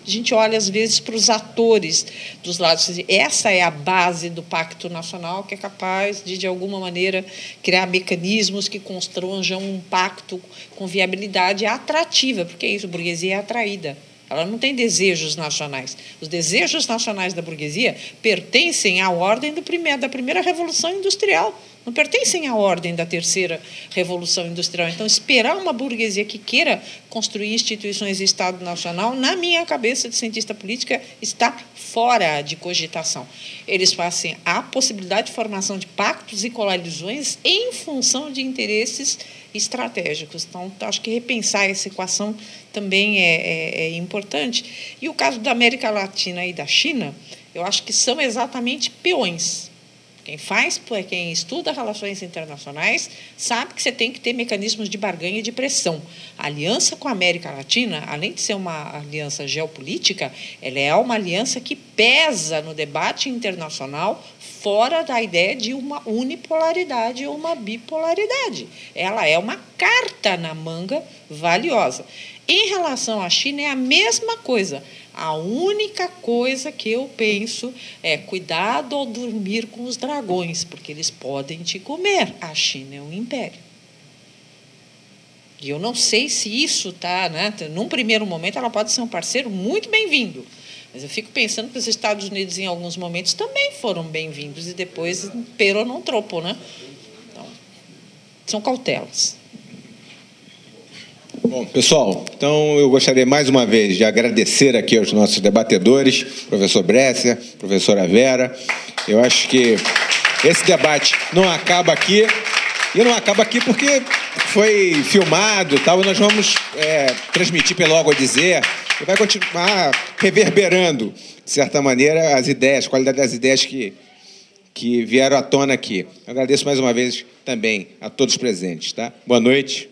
a gente olha, às vezes, para os atores dos lados. Essa é a base do Pacto Nacional, que é capaz de alguma maneira, criar mecanismos que constranjam um pacto com viabilidade atrativa, porque é isso, a burguesia é atraída. Ela não tem desejos nacionais. Os desejos nacionais da burguesia pertencem à ordem da primeira Revolução Industrial, não pertencem à ordem da terceira Revolução Industrial. Então, esperar uma burguesia que queira construir instituições de Estado Nacional, na minha cabeça de cientista política, está fora de cogitação. Eles fazem a possibilidade de formação de pactos e coalizões em função de interesses estratégicos. Então, acho que repensar essa equação também é importante. E o caso da América Latina e da China, eu acho que são exatamente peões. Quem estuda relações internacionais sabe que você tem que ter mecanismos de barganha e de pressão. A aliança com a América Latina, além de ser uma aliança geopolítica, ela é uma aliança que pesa no debate internacional fora da ideia de uma unipolaridade ou uma bipolaridade. Ela é uma carta na manga valiosa. Em relação à China, é a mesma coisa. A única coisa que eu penso é cuidado ao dormir com os dragões, porque eles podem te comer. A China é um império. E eu não sei se isso está, né? Num primeiro momento, ela pode ser um parceiro muito bem-vindo. Mas eu fico pensando que os Estados Unidos, em alguns momentos, também foram bem-vindos e depois pero não tropo, né? Então, são cautelas. Bom, pessoal, então eu gostaria mais uma vez de agradecer aqui aos nossos debatedores, professor Bresser, professora Vera. Eu acho que esse debate não acaba aqui, e não acaba aqui porque foi filmado e tal, e nós vamos transmitir pelo Algo a Dizer, e vai continuar reverberando, de certa maneira, as ideias, a qualidade das ideias que vieram à tona aqui. Eu agradeço mais uma vez também a todos presentes. Tá? Boa noite.